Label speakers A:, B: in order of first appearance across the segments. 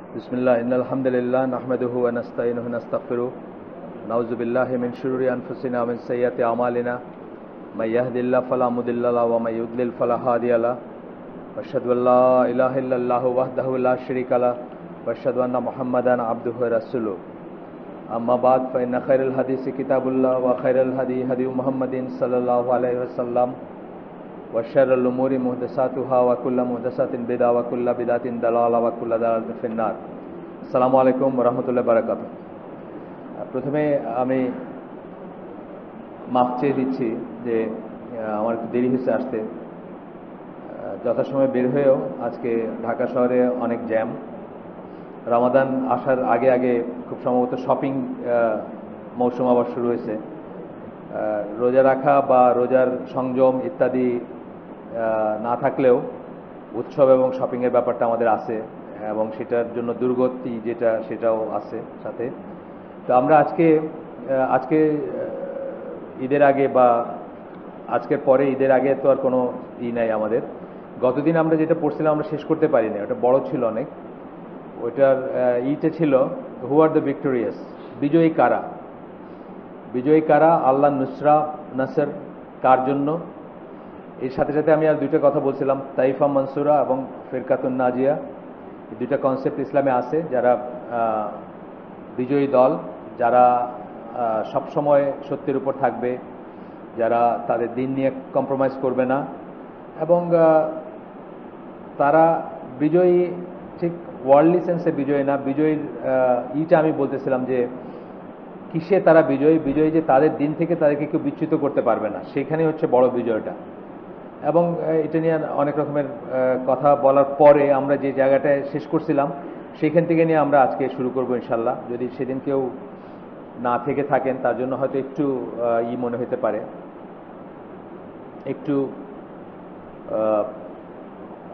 A: बिस्मिल्लाह इन्नल हम्दुलिल्लाह नहमदुहु व नस्तईनुहु व नस्तगफिरुह नऊज़ु बिल्लाहि मिन शुरूरि अनफुसिना व मिन सय्यिआति अमालिना मय यहदिल्लाहु फला मुदिल्ल लहु व मय युद्लिल फला हादिय लहु व अशहदु अल्ला इलाहा इल्लल्लाहु वहदहु ला शरीका लहु व अशहदु अन्ना मुहम्मदन अब्दुहु व रसूलुहु अम्मा बाद फ़इन्न खैरल हदीसि किताबुल्लाह व खैरल हदी हदी मुहम्मदिन सल्लल्लाहु अलैहि वसल्लम व शर्रुल उमूरि मुहदसातुहा व कुल्लु मुहदसातिन बिदअह व कुल्लु बिदअतिन दलाला व कुल्लु दलालातिन फिन्नार। আসসালামু আলাইকুম ওয়া রাহমাতুল্লাহি ওয়া বারাকাতুহু। প্রথমে আমি মাফ চেয়ে দিচ্ছি যে আমার একটু দেরি হয়েছে আসতে। যথাসময়ে বের হয়েও আজকে ঢাকা শহরে অনেক জ্যাম। রমাদান আসার আগে আগে খুব সম্ভবত শপিং মৌসুম আবার শুরু হয়েছে। রোজা রাখা বা রোজার সংযম ইত্যাদি না থাকলেও উৎসব এবং শপিংয়ের ব্যাপারটা আমাদের আছে এবং সেটার জন্য দুর্গতি যেটা সেটাও আছে সাথে। তো আমরা আজকে ঈদের আগে বা আজকের পরে ঈদের আগে তো আর কোনো নাই আমাদের। গতদিন আমরা যেটা পড়ছিলাম আমরা শেষ করতে পারি না, ওটা বড় ছিল অনেক। ওইটার ইটা ছিল হু আর দ্য ভিক্টোরিয়াস, বিজয়ী কারা, বিজয়ী কারা, আল্লাহ নাসর কার জন্য। এর সাথে সাথে আমি আর দুইটা কথা বলছিলাম, তাইফা মনসুরা এবং ফিরকাতুন নাজিয়া। এই দুইটা কনসেপ্ট ইসলামে আছে, যারা বিজয়ী দল, যারা সবসময় সত্যের উপর থাকবে, যারা তাদের দিন নিয়ে কম্প্রোমাইজ করবে না, এবং তারা বিজয়ী ঠিক ওয়ার্ল্ডলি সেন্সে বিজয়ী না। বিজয়ীর ইটা আমি বলতেছিলাম যে কিসে তারা বিজয়ী যে তাদের দিন থেকে তাদেরকে কেউ বিচ্যুত করতে পারবে না, সেখানে হচ্ছে বড় বিজয়টা। এবং এটা নিয়ে অনেক রকমের কথা বলার পরে আমরা যে জায়গাটায় শেষ করছিলাম সেইখান থেকে নিয়ে আমরা আজকে শুরু করব ইনশাল্লাহ। যদি সেদিন কেউ না থেকে থাকেন তার জন্য হয়তো একটু মনে হতে পারে, একটু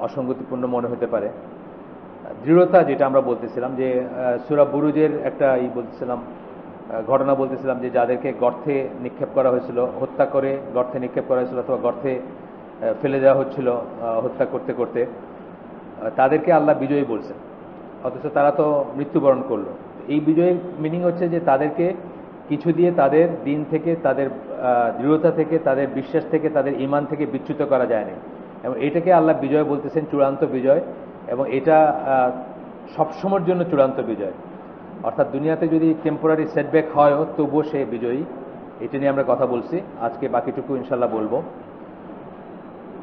A: অসঙ্গতিপূর্ণ মনে হতে পারে। দৃঢ়তা যেটা আমরা বলতেছিলাম, যে সূরা বুরুজের একটা বলতেছিলাম ঘটনা বলতেছিলাম, যে যাদেরকে গর্তে নিক্ষেপ করা হয়েছিল, হত্যা করে গর্তে নিক্ষেপ করা হয়েছিল অথবা গর্তে ফেলে দেওয়া হচ্ছিল হত্যা করতে করতে, তাদেরকে আল্লাহ বিজয়ী বলছেন, অথচ তারা তো মৃত্যুবরণ করলো। এই বিজয়ের মিনিং হচ্ছে যে তাদেরকে কিছু দিয়ে তাদের দিন থেকে, তাদের দৃঢ়তা থেকে, তাদের বিশ্বাস থেকে, তাদের ঈমান থেকে বিচ্যুত করা যায়নি। এবং এটাকে আল্লাহ বিজয় বলতেছেন, চূড়ান্ত বিজয়। এবং এটা সবসময়ের জন্য চূড়ান্ত বিজয়। অর্থাৎ দুনিয়াতে যদি টেম্পোরারি সেটব্যাক হয়ও তবুও সে বিজয়ী। এটা নিয়ে আমরা কথা বলছি, আজকে বাকিটুকু ইনশাল্লাহ বলবো।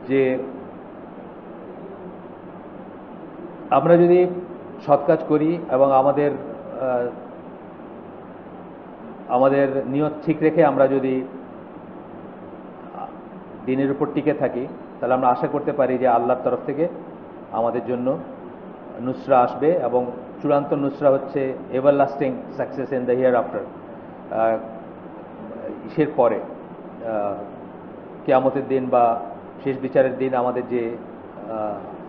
A: যে আমরা যদি সৎ কাজ করি এবং আমাদের নিয়ত ঠিক রেখে আমরা যদি দিনের উপর টিকে থাকি, তাহলে আমরা আশা করতে পারি যে আল্লাহর তরফ থেকে আমাদের জন্য নুসরা আসবে। এবং চূড়ান্ত নুসরা হচ্ছে everlasting success in the here after, ইসের পরে কিয়ামতের দিন বা শেষ বিচারের দিন আমাদের যে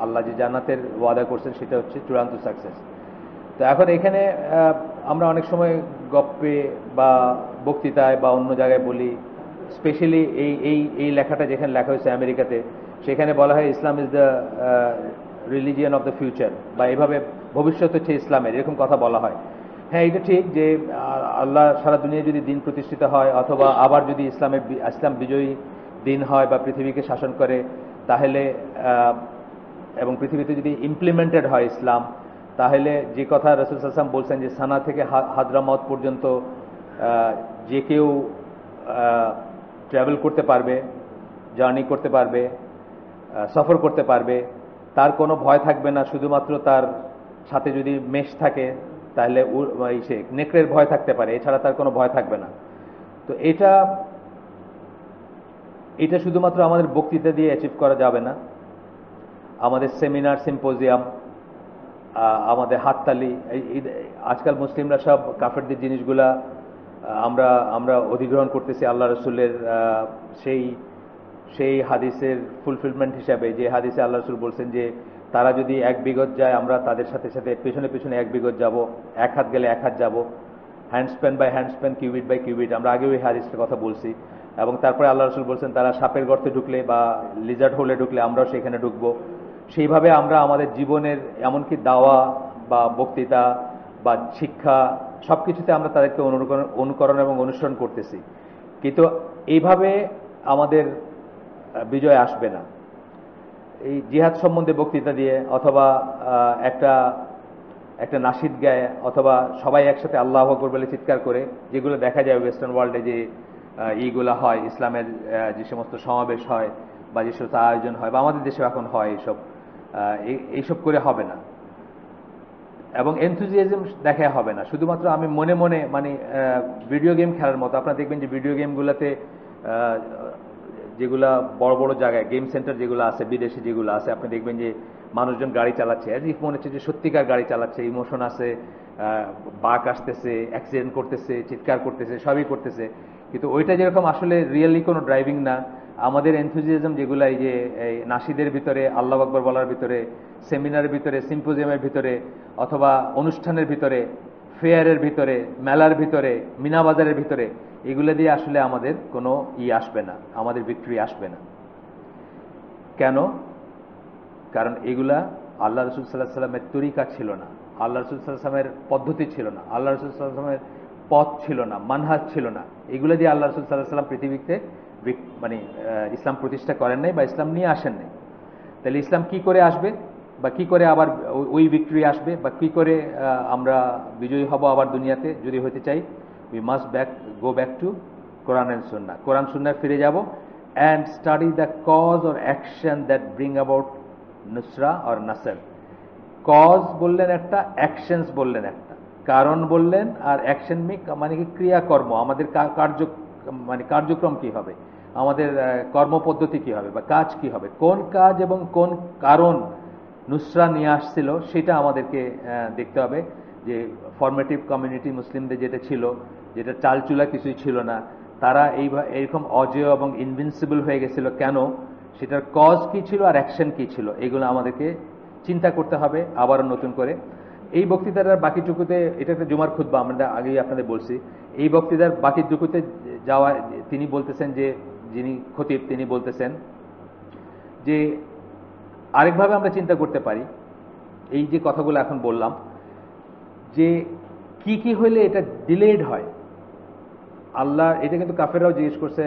A: আল্লাহ যে জান্নাতের ওয়াদা করছেন সেটা হচ্ছে চূড়ান্ত সাকসেস। তো এখন এখানে আমরা অনেক সময় গপ্পে বা বক্তৃতায় বা অন্য জায়গায় বলি, স্পেশালি এই লেখাটা যেখানে লেখা হয়েছে আমেরিকাতে, সেখানে বলা হয় Islam is the religion of the future, বা এভাবে ভবিষ্যৎ হচ্ছে ইসলামের, এরকম কথা বলা হয়। হ্যাঁ, এটা ঠিক যে আল্লাহ সারা দুনিয়ায় যদি দিন প্রতিষ্ঠিত হয়, অথবা আবার যদি ইসলাম বিজয়ী দিন হয় বা পৃথিবীকে শাসন করে, তাহলে এবং পৃথিবীতে যদি ইমপ্লিমেন্টেড হয় ইসলাম, তাহলে যে কথা রাসূল সাল্লাল্লাহু আলাইহি ওয়াসাল্লাম বলছেন যে সানা থেকে হাদরামাউত পর্যন্ত যে কেউ ট্রাভেল করতে পারবে, জার্নি করতে পারবে, সফর করতে পারবে, তার কোনো ভয় থাকবে না। শুধুমাত্র তার সাথে যদি মেষ থাকে তাহলে সে নেকড়ের ভয় থাকতে পারে, এছাড়া তার কোনো ভয় থাকবে না। তো এটা শুধুমাত্র আমাদের বক্তৃতা দিয়ে অ্যাচিভ করা যাবে না। আমাদের সেমিনার, সিম্পোজিয়াম, আমাদের হাততালি, আজকাল মুসলিমরা সব কাফেরদের জিনিসগুলা আমরা অধিগ্রহণ করতেছি আল্লাহ রসুলের সেই হাদিসের ফুলফিলমেন্ট হিসাবে, যে হাদিসে আল্লাহ রসুল বলছেন যে তারা যদি 1 বিগত যায়, আমরা তাদের সাথে সাথে পেছনে পেছনে 1 বিগত যাব, 1 হাত গেলে 1 হাত যাব, handspan by handspan, cubit by cubit. আমরা আগেও এই হাদিসের কথা বলছি। এবং তারপরে আল্লাহ রসুল বলছেন তারা সাপের গর্তে ঢুকলে বা লিজার্ড হোলে ঢুকলে আমরাও সেখানে ঢুকবো। সেইভাবে আমরা আমাদের জীবনের এমনকি দাওয়া বা বক্তৃতা বা শিক্ষা সব কিছুতে আমরা তাদেরকে অনুকরণ এবং অনুসরণ করতেছি, কিন্তু এইভাবে আমাদের বিজয় আসবে না। এই জিহাদ সম্বন্ধে বক্তৃতা দিয়ে অথবা একটা একটা নাশিদ গায়ে অথবা সবাই একসাথে আল্লাহু আকবার বলে চিৎকার করে, যেগুলো দেখা যায় ওয়েস্টার্ন ওয়ার্ল্ডে যে এইগুলো হয়, ইসলামের যে সমস্ত সমাবেশ হয় বা যে সমস্ত আয়োজন হয় বা আমাদের দেশে এখন হয়, এইসব করে হবে না এবং এনথুজিয়াজম দেখা হবে না। শুধুমাত্র আমি মনে মনে মানে ভিডিও গেম খেলার মতো। আপনারা দেখবেন যে ভিডিও গেমগুলোতে যেগুলা বড় বড় জায়গায় গেম সেন্টার যেগুলো আছে, বিদেশে যেগুলো আছে, আপনি দেখবেন যে মানুষজন গাড়ি চালাচ্ছে, অ্যাজ ইফ মনে হচ্ছে যে সত্যিকার গাড়ি চালাচ্ছে, ইমোশন আছে, বাঁক আসতেছে, অ্যাক্সিডেন্ট করতেছে, চিৎকার করতেছে, সবই করতেছে, কিন্তু ওইটা যেরকম আসলে রিয়েলি কোনো ড্রাইভিং না। আমাদের এনথুজিয়াজম যেগুলো এই যে নাশিদের ভিতরে, আল্লাহু আকবার বলার ভিতরে, সেমিনারের ভিতরে, সিম্পোজিয়ামের ভিতরে অথবা অনুষ্ঠানের ভিতরে, ফেয়ারের ভিতরে, মেলার ভিতরে, মিনা বাজারের ভিতরে, এগুলো দিয়ে আসলে আমাদের কোনো আসবে না, আমাদের ভিক্টরি আসবে না। কেন? কারণ এগুলা আল্লাহ রসুল সাল্লাহ সাল্লামের তরিকা ছিল না, আল্লাহ রসুল সাল্লাহ সাল্লামের পদ্ধতি ছিল না, আল্লাহ রসুল সাল্লাহ সাল্লামের পথ ছিল না, মানহাজ ছিল না। এগুলো দিয়ে আল্লাহ রসুল সাল্লাহ সাল্লাম পৃথিবীতে মানে ইসলাম প্রতিষ্ঠা করেন নাই বা ইসলাম নিয়ে আসেন নাই। তাহলে ইসলাম কি করে আসবে বা কি করে আবার ওই ভিক্টরি আসবে বা কি করে আমরা বিজয়ী হব আবার দুনিয়াতে যদি হতে চাই? We must go back to Quran and Sunnah. কোরআন সুন্নাহ ফিরে যাব and study the cause or action that bring about নুসরা অর নাসর। কজ বললেন একটা, অ্যাকশনস বললেন একটা। কারণ বললেন আর অ্যাকশন মানে কি ক্রিয়াকর্ম, আমাদের কার্যক্রম কি হবে, আমাদের কর্মপদ্ধতি কি হবে বা কাজ কি হবে, কোন কাজ এবং কোন কারণ নুসরা নিয়ে আসছিল সেটা আমাদেরকে দেখতে হবে। যে ফরমেটিভ কমিউনিটি মুসলিমদের যেটা ছিল, যেটা চালচুলা কিছুই ছিল না, তারা এইরকম অজেয় এবং ইনভিনসিবল হয়ে গেছিল কেন, সেটার কজ কি ছিল আর অ্যাকশন কি ছিল, এগুলো আমাদেরকে চিন্তা করতে হবে আবারও নতুন করে। এই বক্তৃতার বাকিটুকুতে, এটা একটা জুমার খুতবা, আমরা আগেই আপনাদের বলছি, এই বক্তৃতার বাকিটুকুতে যাওয়া তিনি বলতেছেন যে, যিনি খতিব তিনি বলতেছেন যে আরেকভাবে আমরা চিন্তা করতে পারি এই যে কথাগুলো এখন বললাম, যে কি কি হইলে এটা ডিলেড হয়। আল্লাহ, এটা কিন্তু কাফেররাও জিজ্ঞেস করছে,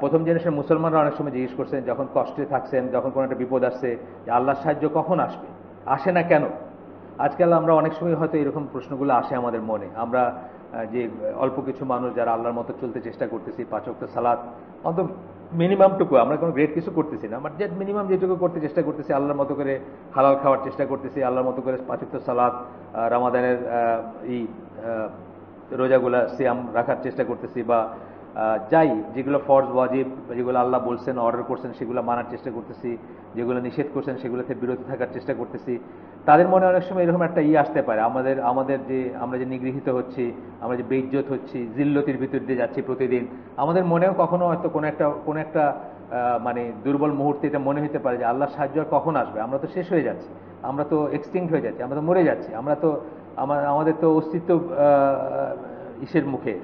A: প্রথম জেনারেশন মুসলমানরা অনেক সময় জিজ্ঞেস করছেন যখন কষ্টে থাকছেন, যখন কোনো একটা বিপদ আসছে, যে আল্লাহর সাহায্য কখন আসবে, আসে না কেন? আজকাল আমরা অনেক সময় হয়তো এরকম প্রশ্নগুলো আসে আমাদের মনে। আমরা যে অল্প কিছু মানুষ যারা আল্লাহর মতো চলতে চেষ্টা করতেছি, 5 ওয়াক্ত সালাত অন্তত মিনিমামটুকু, আমরা কোনো গ্রেট কিছু করতেছি না, বাট যে মিনিমাম যেটুকু করতে চেষ্টা করতেছি, আল্লাহর মতো করে হালাল খাওয়ার চেষ্টা করতেছি, আল্লাহর মতো করে 5 ওয়াক্ত সালাত, রমাদানের এই রোজাগুলা সিয়াম রাখার চেষ্টা করতেছি, বা যাই যেগুলো ফরজ ওয়াজিব, যেগুলো আল্লাহ বলছেন অর্ডার করছেন সেগুলো মানার চেষ্টা করতেছি, যেগুলো নিষেধ করছেন সেগুলোতে বিরত থাকার চেষ্টা করতেছি। তাদের মনে অনেক সময় এরকম একটা আসতে পারে, আমাদের যে আমরা যে নিগৃহীত হচ্ছি, আমরা যে বেইজ্জত হচ্ছি, জিল্লতির ভিতর দিয়ে যাচ্ছি প্রতিদিন, আমাদের মনেও কখনো হয়তো কোনো একটা মানে দুর্বল মুহূর্তে এটা মনে হতে পারে যে আল্লাহর সাহায্য আর কখন আসবে, আমরা তো শেষ হয়ে যাচ্ছি, আমরা তো এক্সটিংক্ট হয়ে যাচ্ছি, আমরা তো মরে যাচ্ছি, আমাদের তো অস্তিত্ব ইসের মুখে,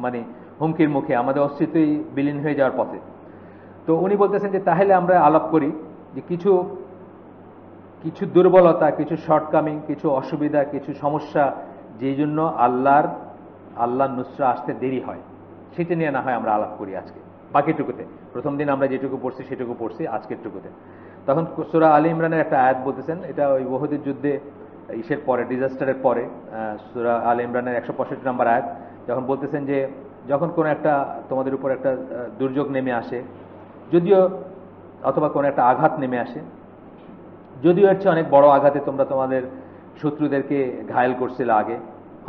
A: মানে হুমকির মুখে, আমাদের অস্তিত্বই বিলীন হয়ে যাওয়ার পথে। তো উনি বলতেছেন যে তাহলে আমরা আলাপ করি যে কিছু দুর্বলতা, কিছু শর্টকামিং, কিছু অসুবিধা, কিছু সমস্যা যেই জন্য আল্লাহর নুসরা আসতে দেরি হয়, সেটা নিয়ে না হয় আমরা আলাপ করি আজকে বাকিটুকুতে। প্রথম দিন আমরা যেটুকু পড়ছি সেটুকু পড়ছি, আজকের টুকুতে। তখন সূরা আলী ইমরানের একটা আয়াত বলতেছেন, এটা ওই ওহদের যুদ্ধে ইসের পরে, ডিজাস্টারের পরে, সূরা আলী ইমরানের 165 নম্বর আয়াত, যখন বলতেছেন যে যখন কোনো একটা তোমাদের উপর একটা দুর্যোগ নেমে আসে, যদিও অথবা কোনো একটা আঘাত নেমে আসে, যদিও এর চেয়ে অনেক বড় আঘাতে তোমরা তোমাদের শত্রুদেরকে ঘায়েল করছিলে আগে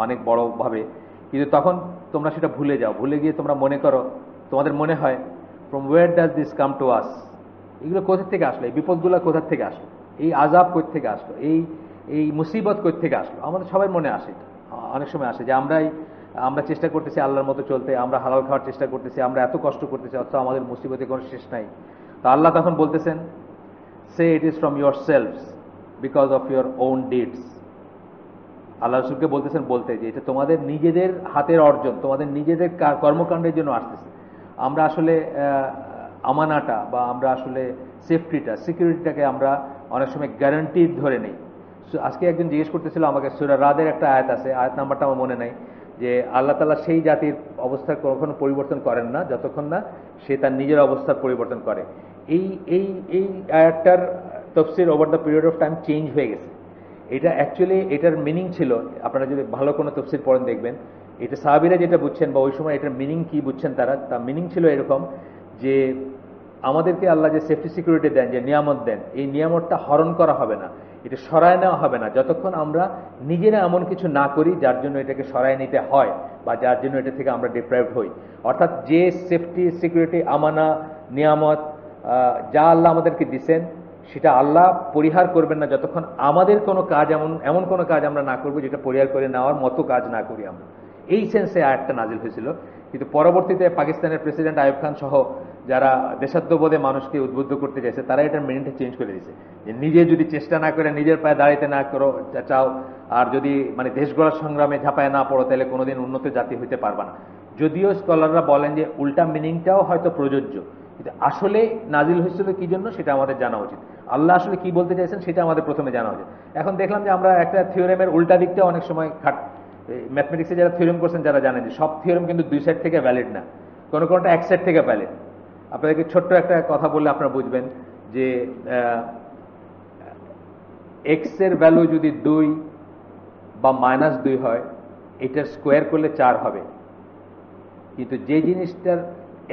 A: অনেক বড়ভাবে, কিন্তু তখন তোমরা সেটা ভুলে যাও, ভুলে গিয়ে তোমরা মনে করো, তোমাদের মনে হয় from where does this come to us, এগুলো কোথা থেকে আসলো, এই বিপদগুলো কোথা থেকে আসলো, এই আজাব কোথা থেকে আসলো, এই মুসিবত কোথা থেকে আসলো। আমাদের সবাই মনে আসে, অনেক সময় আসে যে আমরা চেষ্টা করতেছি আল্লাহর মতো চলতে, আমরা হালাল খাওয়ার চেষ্টা করতেছি, আমরা এত কষ্ট করতেছি, অথচ আমাদের মুসিবতে কোনো শেষ নাই। তো আল্লাহ তখন বলতেছেন, say it is from yourselves because of your own deeds. আল্লাহ রসুলকে বলতেছেন বলতে যে এটা তোমাদের নিজেদের হাতের অর্জন, তোমাদের নিজেদের কর্মকাণ্ডের জন্য আসতেছে। আমরা আসলে আমানাটা বা আমরা আসলে সেফটিটা, সিকিউরিটিটাকে আমরা অনেক সময় গ্যারান্টি ধরে নেই। আজকে একজন জিজ্ঞেস করতেছিল আমাকে, সূরা রাদের একটা আয়াত আছে, আয়াত নাম্বারটা আমার মনে নাই, যে আল্লাহ তাআলা সেই জাতির অবস্থার কখনো পরিবর্তন করেন না যতক্ষণ না সে তার নিজের অবস্থার পরিবর্তন করে। এই এই এই আয়াতটার তাফসীর over the period of time change হয়ে গেছে। এটা অ্যাকচুয়ালি এটার মিনিং ছিল, আপনারা যদি ভালো কোনো তাফসীর পড়েন দেখবেন, এটা সাহাবীরা যেটা বুঝছেন বা ওই সময় এটার মিনিং কি বুঝছেন তার মিনিং ছিল এরকম যে আমাদেরকে আল্লাহ যে সেফটি সিকিউরিটি দেন, যে নিয়ামত দেন, এই নিয়ামতটা হরণ করা হবে না, এটা সরায় নেওয়া হবে না যতক্ষণ আমরা নিজেরা এমন কিছু না করি যার জন্য এটাকে সরায় নিতে হয় বা যার জন্য এটা থেকে আমরা ডিপ্রাইভড হই। অর্থাৎ যে সেফটি সিকিউরিটি আমানা নিয়ামত যা আল্লাহ আমাদেরকে দিচ্ছেন সেটা আল্লাহ পরিহার করবেন না যতক্ষণ আমাদের কোনো কাজ এমন কোনো কাজ আমরা না করবো যেটা পরিহার করে নেওয়ার মতো কাজ না করি আমরা। এই সেন্সে আয়াতটা নাজিল হয়েছিল। কিন্তু পরবর্তীতে পাকিস্তানের প্রেসিডেন্ট আইয়ুব খান সহ যারা দেশাত্মবোধে মানুষকে উদ্বুদ্ধ করতে চাইছে তারা এটার মিনিংটা চেঞ্জ করে দিয়েছে, যে নিজে যদি চেষ্টা না করে নিজের পায়ে দাঁড়াইতে না করো চাও, আর যদি মানে দেশ গড়ার সংগ্রামে ঝাঁপায় না পড়ো, তাহলে কোনোদিন উন্নত জাতি হইতে পারবা না। যদিও স্কলাররা বলেন যে উল্টা মিনিংটাও হয়তো প্রযোজ্য, কিন্তু আসলে নাজিল হয়েছিল কি জন্য সেটা আমাদের জানা উচিত। আল্লাহ আসলে কি বলতে চাইছেন সেটা আমাদের প্রথমে জানা উচিত। এখন দেখলাম যে আমরা একটা থিওরেমের উল্টা দিকটা অনেক সময় ম্যাথমেটিক্সে যারা থিওরেম করছেন যারা জানেন যে সব থিওরেম কিন্তু দুই সাইড থেকে ভ্যালিড না, কোনোটা এক সাইড থেকে ভ্যালিড। আপনাদেরকে ছোট্ট একটা কথা বললে আপনারা বুঝবেন যে এক্স এর ভ্যালু যদি 2 বা -2 হয়, এটার স্কোয়ার করলে 4 হবে। কিন্তু যে জিনিসটার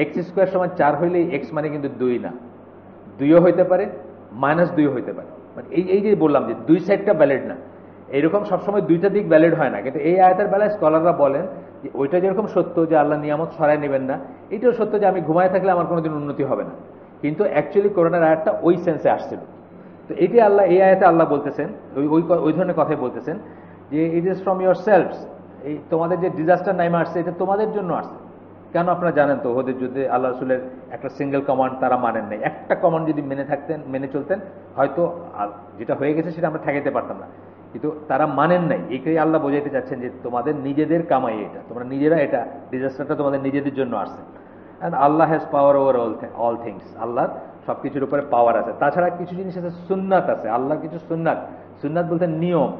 A: এক্স স্কোয়ার সমান 4 হইলে এক্স মানে কিন্তু 2 না, 2ও হইতে পারে -2ও হইতে পারে। মানে এই যে বললাম যে দুই সাইডটা ভ্যালিড না, এইরকম সবসময় দুইটা দিক ভ্যালিড হয় না। কিন্তু এই আয়াতের বেলায় স্কলাররা বলেন যে ওইটা যেরকম সত্য যে আল্লাহ নিয়ামত সরায় নেবেন না, এটাও সত্য যে আমি ঘুমায় থাকলে আমার কোনোদিন উন্নতি হবে না। কিন্তু অ্যাকচুয়ালি কোরআনের আয়াতটা ওই সেন্সে আসছিল। তো এটি আল্লাহ এই আয়াতে আল্লাহ বলতেছেন, ওই ধরনের কথাই বলতেছেন যে ইট ইজ ফ্রম ইয়োর সেলফস, এই তোমাদের যে ডিজাস্টার নাইমে আসছে এটা তোমাদের জন্য আসছে। কেন আপনারা জানেন তো, ওদের যুদ্ধে আল্লাহ রাসূলের একটা সিঙ্গেল কমান্ড তারা মানেন নাই। একটা কমান্ড যদি মেনে চলতেন হয়তো যেটা হয়ে গেছে সেটা আমরা ঠেকাইতে পারতাম না, কিন্তু তারা মানেন নাই। এটাই আল্লাহ বোঝাইতে চাচ্ছেন যে তোমাদের নিজেদের কামাই এটা, তোমরা নিজেরা, এটা ডিজাস্টারটা তোমাদের নিজেদের জন্য আসছে। And Allah has power over all things, আল্লাহর সব কিছুর উপরে পাওয়ার আছে। তাছাড়া কিছু জিনিস আছে, সুন্নাত আছে, আল্লাহর কিছু সুন্নাত বলতে নিয়ম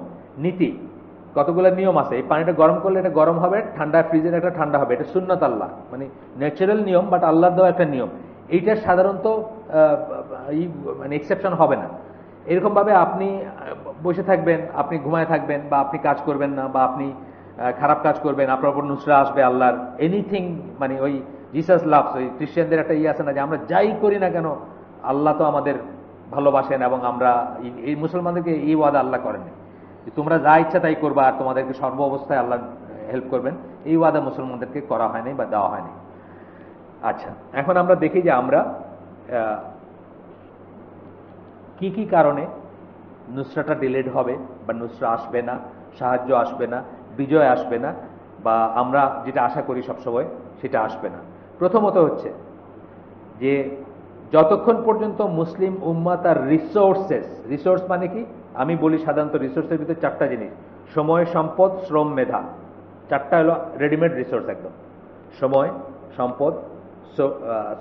A: নীতি, কতগুলো নিয়ম আছে। এই পানিটা গরম করলে এটা গরম হবে, ঠান্ডা ফ্রিজের একটা ঠান্ডা হবে, এটা সুন্নাত আল্লাহ, মানে ন্যাচারাল নিয়ম, বাট আল্লাহর দেওয়া একটা নিয়ম। এইটা সাধারণত মানে এক্সেপশন হবে না। এরকম ভাবে আপনি বসে থাকবেন, আপনি ঘুমায় থাকবেন, বা আপনি কাজ করবেন না, বা আপনি খারাপ কাজ করবেন, আপনার উপর নুসরা আসবে আল্লাহর, এনিথিং, মানে ওই জিসাস লাভস, ওই খ্রিস্টানদের একটা আছে না যে আমরা যাই করি না কেন আল্লাহ তো আমাদের ভালোবাসেন, এবং আমরা এই মুসলমানদেরকে এই ওয়াদা আল্লাহ করেননি যে তোমরা যা ইচ্ছা তাই করবা আর তোমাদেরকে সর্ব অবস্থায় আল্লাহ হেল্প করবেন, এই ওয়াদা মুসলমানদেরকে করা হয়নি বা দেওয়া হয়নি। আচ্ছা, এখন আমরা দেখি যে আমরা কি কি কারণে নুসরাটা ডিলেড হবে, বা নুসরা আসবে না, সাহায্য আসবে না, বিজয় আসবে না, বা আমরা যেটা আশা করি সবসময় সেটা আসবে না। প্রথমত হচ্ছে যে যতক্ষণ পর্যন্ত মুসলিম উম্মাহ তার রিসোর্স মানে কি, আমি বলি সাধারণত রিসোর্সের ভিতরে 4টা জিনিস: সময়, সম্পদ, শ্রম, মেধা। 4টা হলো রেডিমেড রিসোর্স একদম, সময়, সম্পদ,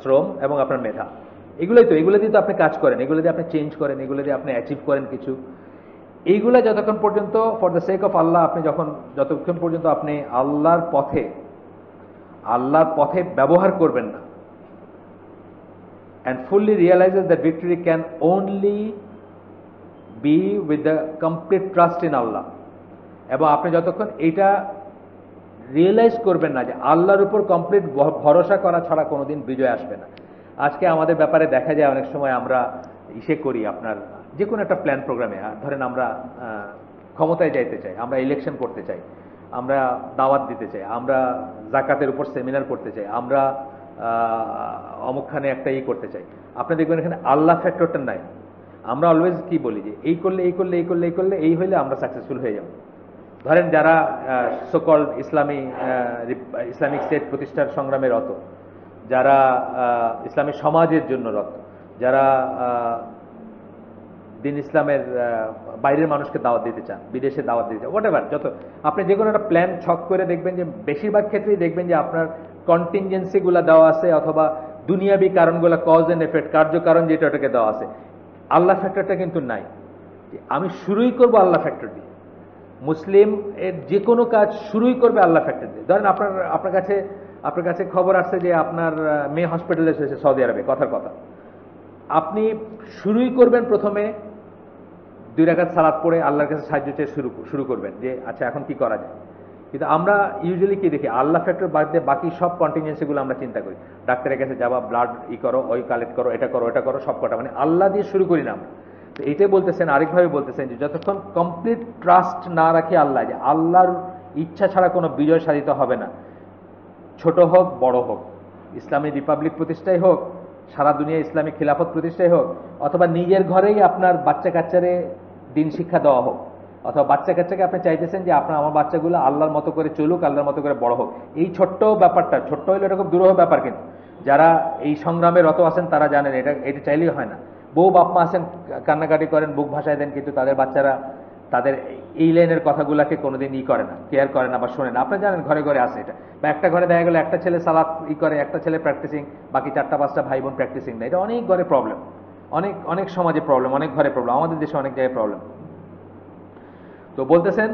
A: শ্রম এবং আপনার মেধা। এগুলো দিয়ে তো আপনি কাজ করেন, এগুলো দিয়ে আপনি চেঞ্জ করেন, এগুলো দিয়ে আপনি অ্যাচিভ করেন কিছু। এইগুলা যতক্ষণ পর্যন্ত ফর দ্য সেক অফ আল্লাহ, আপনি যতক্ষণ পর্যন্ত আপনি আল্লাহর পথে ব্যবহার করবেন না, and fully realizes that victory can only be with the complete trust in Allah, এবং আপনি যতক্ষণ এটা রিয়েলাইজ করবেন না যে আল্লাহর উপর কমপ্লিট ভরসা করা ছাড়া কোনোদিন বিজয় আসবে না। আজকে আমাদের ব্যাপারে দেখা যায় অনেক সময় আমরা করি, আপনার যে কোনো একটা প্ল্যান প্রোগ্রামে, ধরেন আমরা ক্ষমতায় যাইতে চাই, আমরা ইলেকশন করতে চাই, আমরা দাওয়াত দিতে চাই, আমরা জাকাতের উপর সেমিনার করতে চাই, আমরা অমুকখানে একটা করতে চাই। আপনি দেখবেন এখানে আল্লাহ ফ্যাক্টরটা নাই। আমরা অলওয়েজ কি বলি যে এই করলে এই হইলে আমরা সাকসেসফুল হয়ে যাব। ধরেন যারা সোকল্ড ইসলামিক স্টেট প্রতিষ্ঠার সংগ্রামে রত, যারা ইসলামী সমাজের জন্য রত, যারা দিন ইসলামের বাইরের মানুষকে দাওয়াত দিতে চান, বিদেশে দাওয়াত দিতে চান, হোয়াটএভার, যত আপনি যে কোনো একটা প্ল্যান ছক করে দেখবেন যে বেশিরভাগ ক্ষেত্রেই দেখবেন যে আপনার কন্টিনজেন্সিগুলো দেওয়া আছে, অথবা দুনিয়াবি কারণগুলো, কজ এন্ড এফেক্ট, কার্যকারণ যেটা ওটাকে দেওয়া আছে। আল্লাহ ফ্যাক্টরটা কিন্তু নাই। আমি শুরুই করব আল্লাহ ফ্যাক্টর দিয়ে। মুসলিম এর যে কোনো কাজ শুরুই করবে আল্লাহ ফ্যাক্টর দিয়ে। ধরেন আপনার কাছে খবর আসছে যে আপনার মেয়ে হসপিটালে এসেছে সৌদি আরবে, কথার কথা, আপনি শুরুই করবেন প্রথমে 2 রাকাত সালাত পড়ে আল্লাহর কাছে সাহায্য চেয়ে শুরু করবেন যে আচ্ছা এখন কি করা যায়। কিন্তু আমরা ইউজুয়ালি কি দেখি, আল্লাহ ফ্যাক্টর বাদ দিয়ে বাকি সব কন্টিনজেন্সিগুলো আমরা চিন্তা করি। ডাক্তারের কাছে যাওয়া, ব্লাড করো, ওই কালেক্ট করো, এটা করো, এটা করো, সব কটা, মানে আল্লাহ দিয়ে শুরু করি না আমরা। তো এইটাই বলতেছেন, আরেকভাবে বলতেছেন যে যতক্ষণ কমপ্লিট ট্রাস্ট না রাখি আল্লাহ, যে আল্লাহর ইচ্ছা ছাড়া কোনো বিজয় সাধিত হবে না, ছোট হোক বড় হোক, ইসলামী রিপাবলিক প্রতিষ্ঠাই হোক, সারা দুনিয়া ইসলামী খিলাফত প্রতিষ্ঠাই হোক, অথবা নিজের ঘরেই আপনার বাচ্চা কাচ্চারে দিন শিক্ষা দেওয়া হোক, অথবা বাচ্চা কাচ্চাকে আপনি চাইতেছেন যে আপনার আমার বাচ্চাগুলো আল্লাহর মতো করে চলুক, আল্লাহর মতো করে বড় হোক। এই ছোট্ট ব্যাপারটা, ছোট্ট হইলে এটা খুব দুরূহ ব্যাপার, কিন্তু যারা এই সংগ্রামে রত আছেন তারা জানেন এটা চাইলেই হয় না। বউ বাপমা আছেন, কান্নাকাটি করেন, বুক ভাসায় দেন, কিন্তু তাদের বাচ্চারা তাদের এই লাইনের কথাগুলাকে কোনোদিন করে না, কেয়ার করে না বা শোনে না। আপনি জানেন ঘরে ঘরে আছে এটা, বা একটা ঘরে দেখা গেল একটা ছেলে সালাত করে, একটা ছেলে প্র্যাকটিসিং, বাকি 4-5টা ভাই বোন প্র্যাকটিসিং না। এটা অনেক ঘরে প্রবলেম, অনেক সমাজে প্রবলেম, অনেক ঘরে প্রবলেম, আমাদের দেশে অনেক জায়গায় প্রবলেম। তো বলতেছেন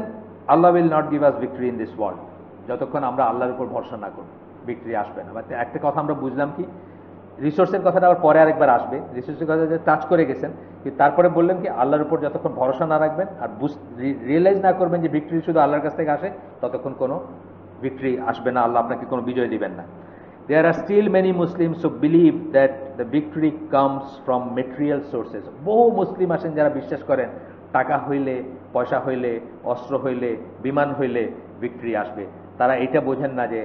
A: Allah will not give us victory in this world, যতক্ষণ আমরা আল্লাহর উপর ভরসা না করব ভিক্টরি আসবে না। একটা কথা আমরা বুঝলাম কি, রিসোর্সের কথাটা আবার পরে আরেকবার আসবে, রিসোর্সের কথা যে টাচ করে গেছেন, কিন্তু তারপরে বললেন কি আল্লাহর উপর যতক্ষণ ভরসা না রাখবেন আর রিয়েলাইজ না করবেন যে ভিক্টরি শুধু আল্লাহর কাছ থেকে আসে, ততক্ষণ কোনো ভিক্টরি আসবে না, আল্লাহ আপনাকে কোনো বিজয় দিবেন না। There are still many Muslims who believe that the victory comes from material sources. বহু মুসলিম আছেন যারা বিশ্বাস করেন টাকা হইলে, পয়সা হইলে, অস্ত্র হইলে, বিমান হইলে ভিক্টরি আসবে। তারা এটা বোঝেন না যে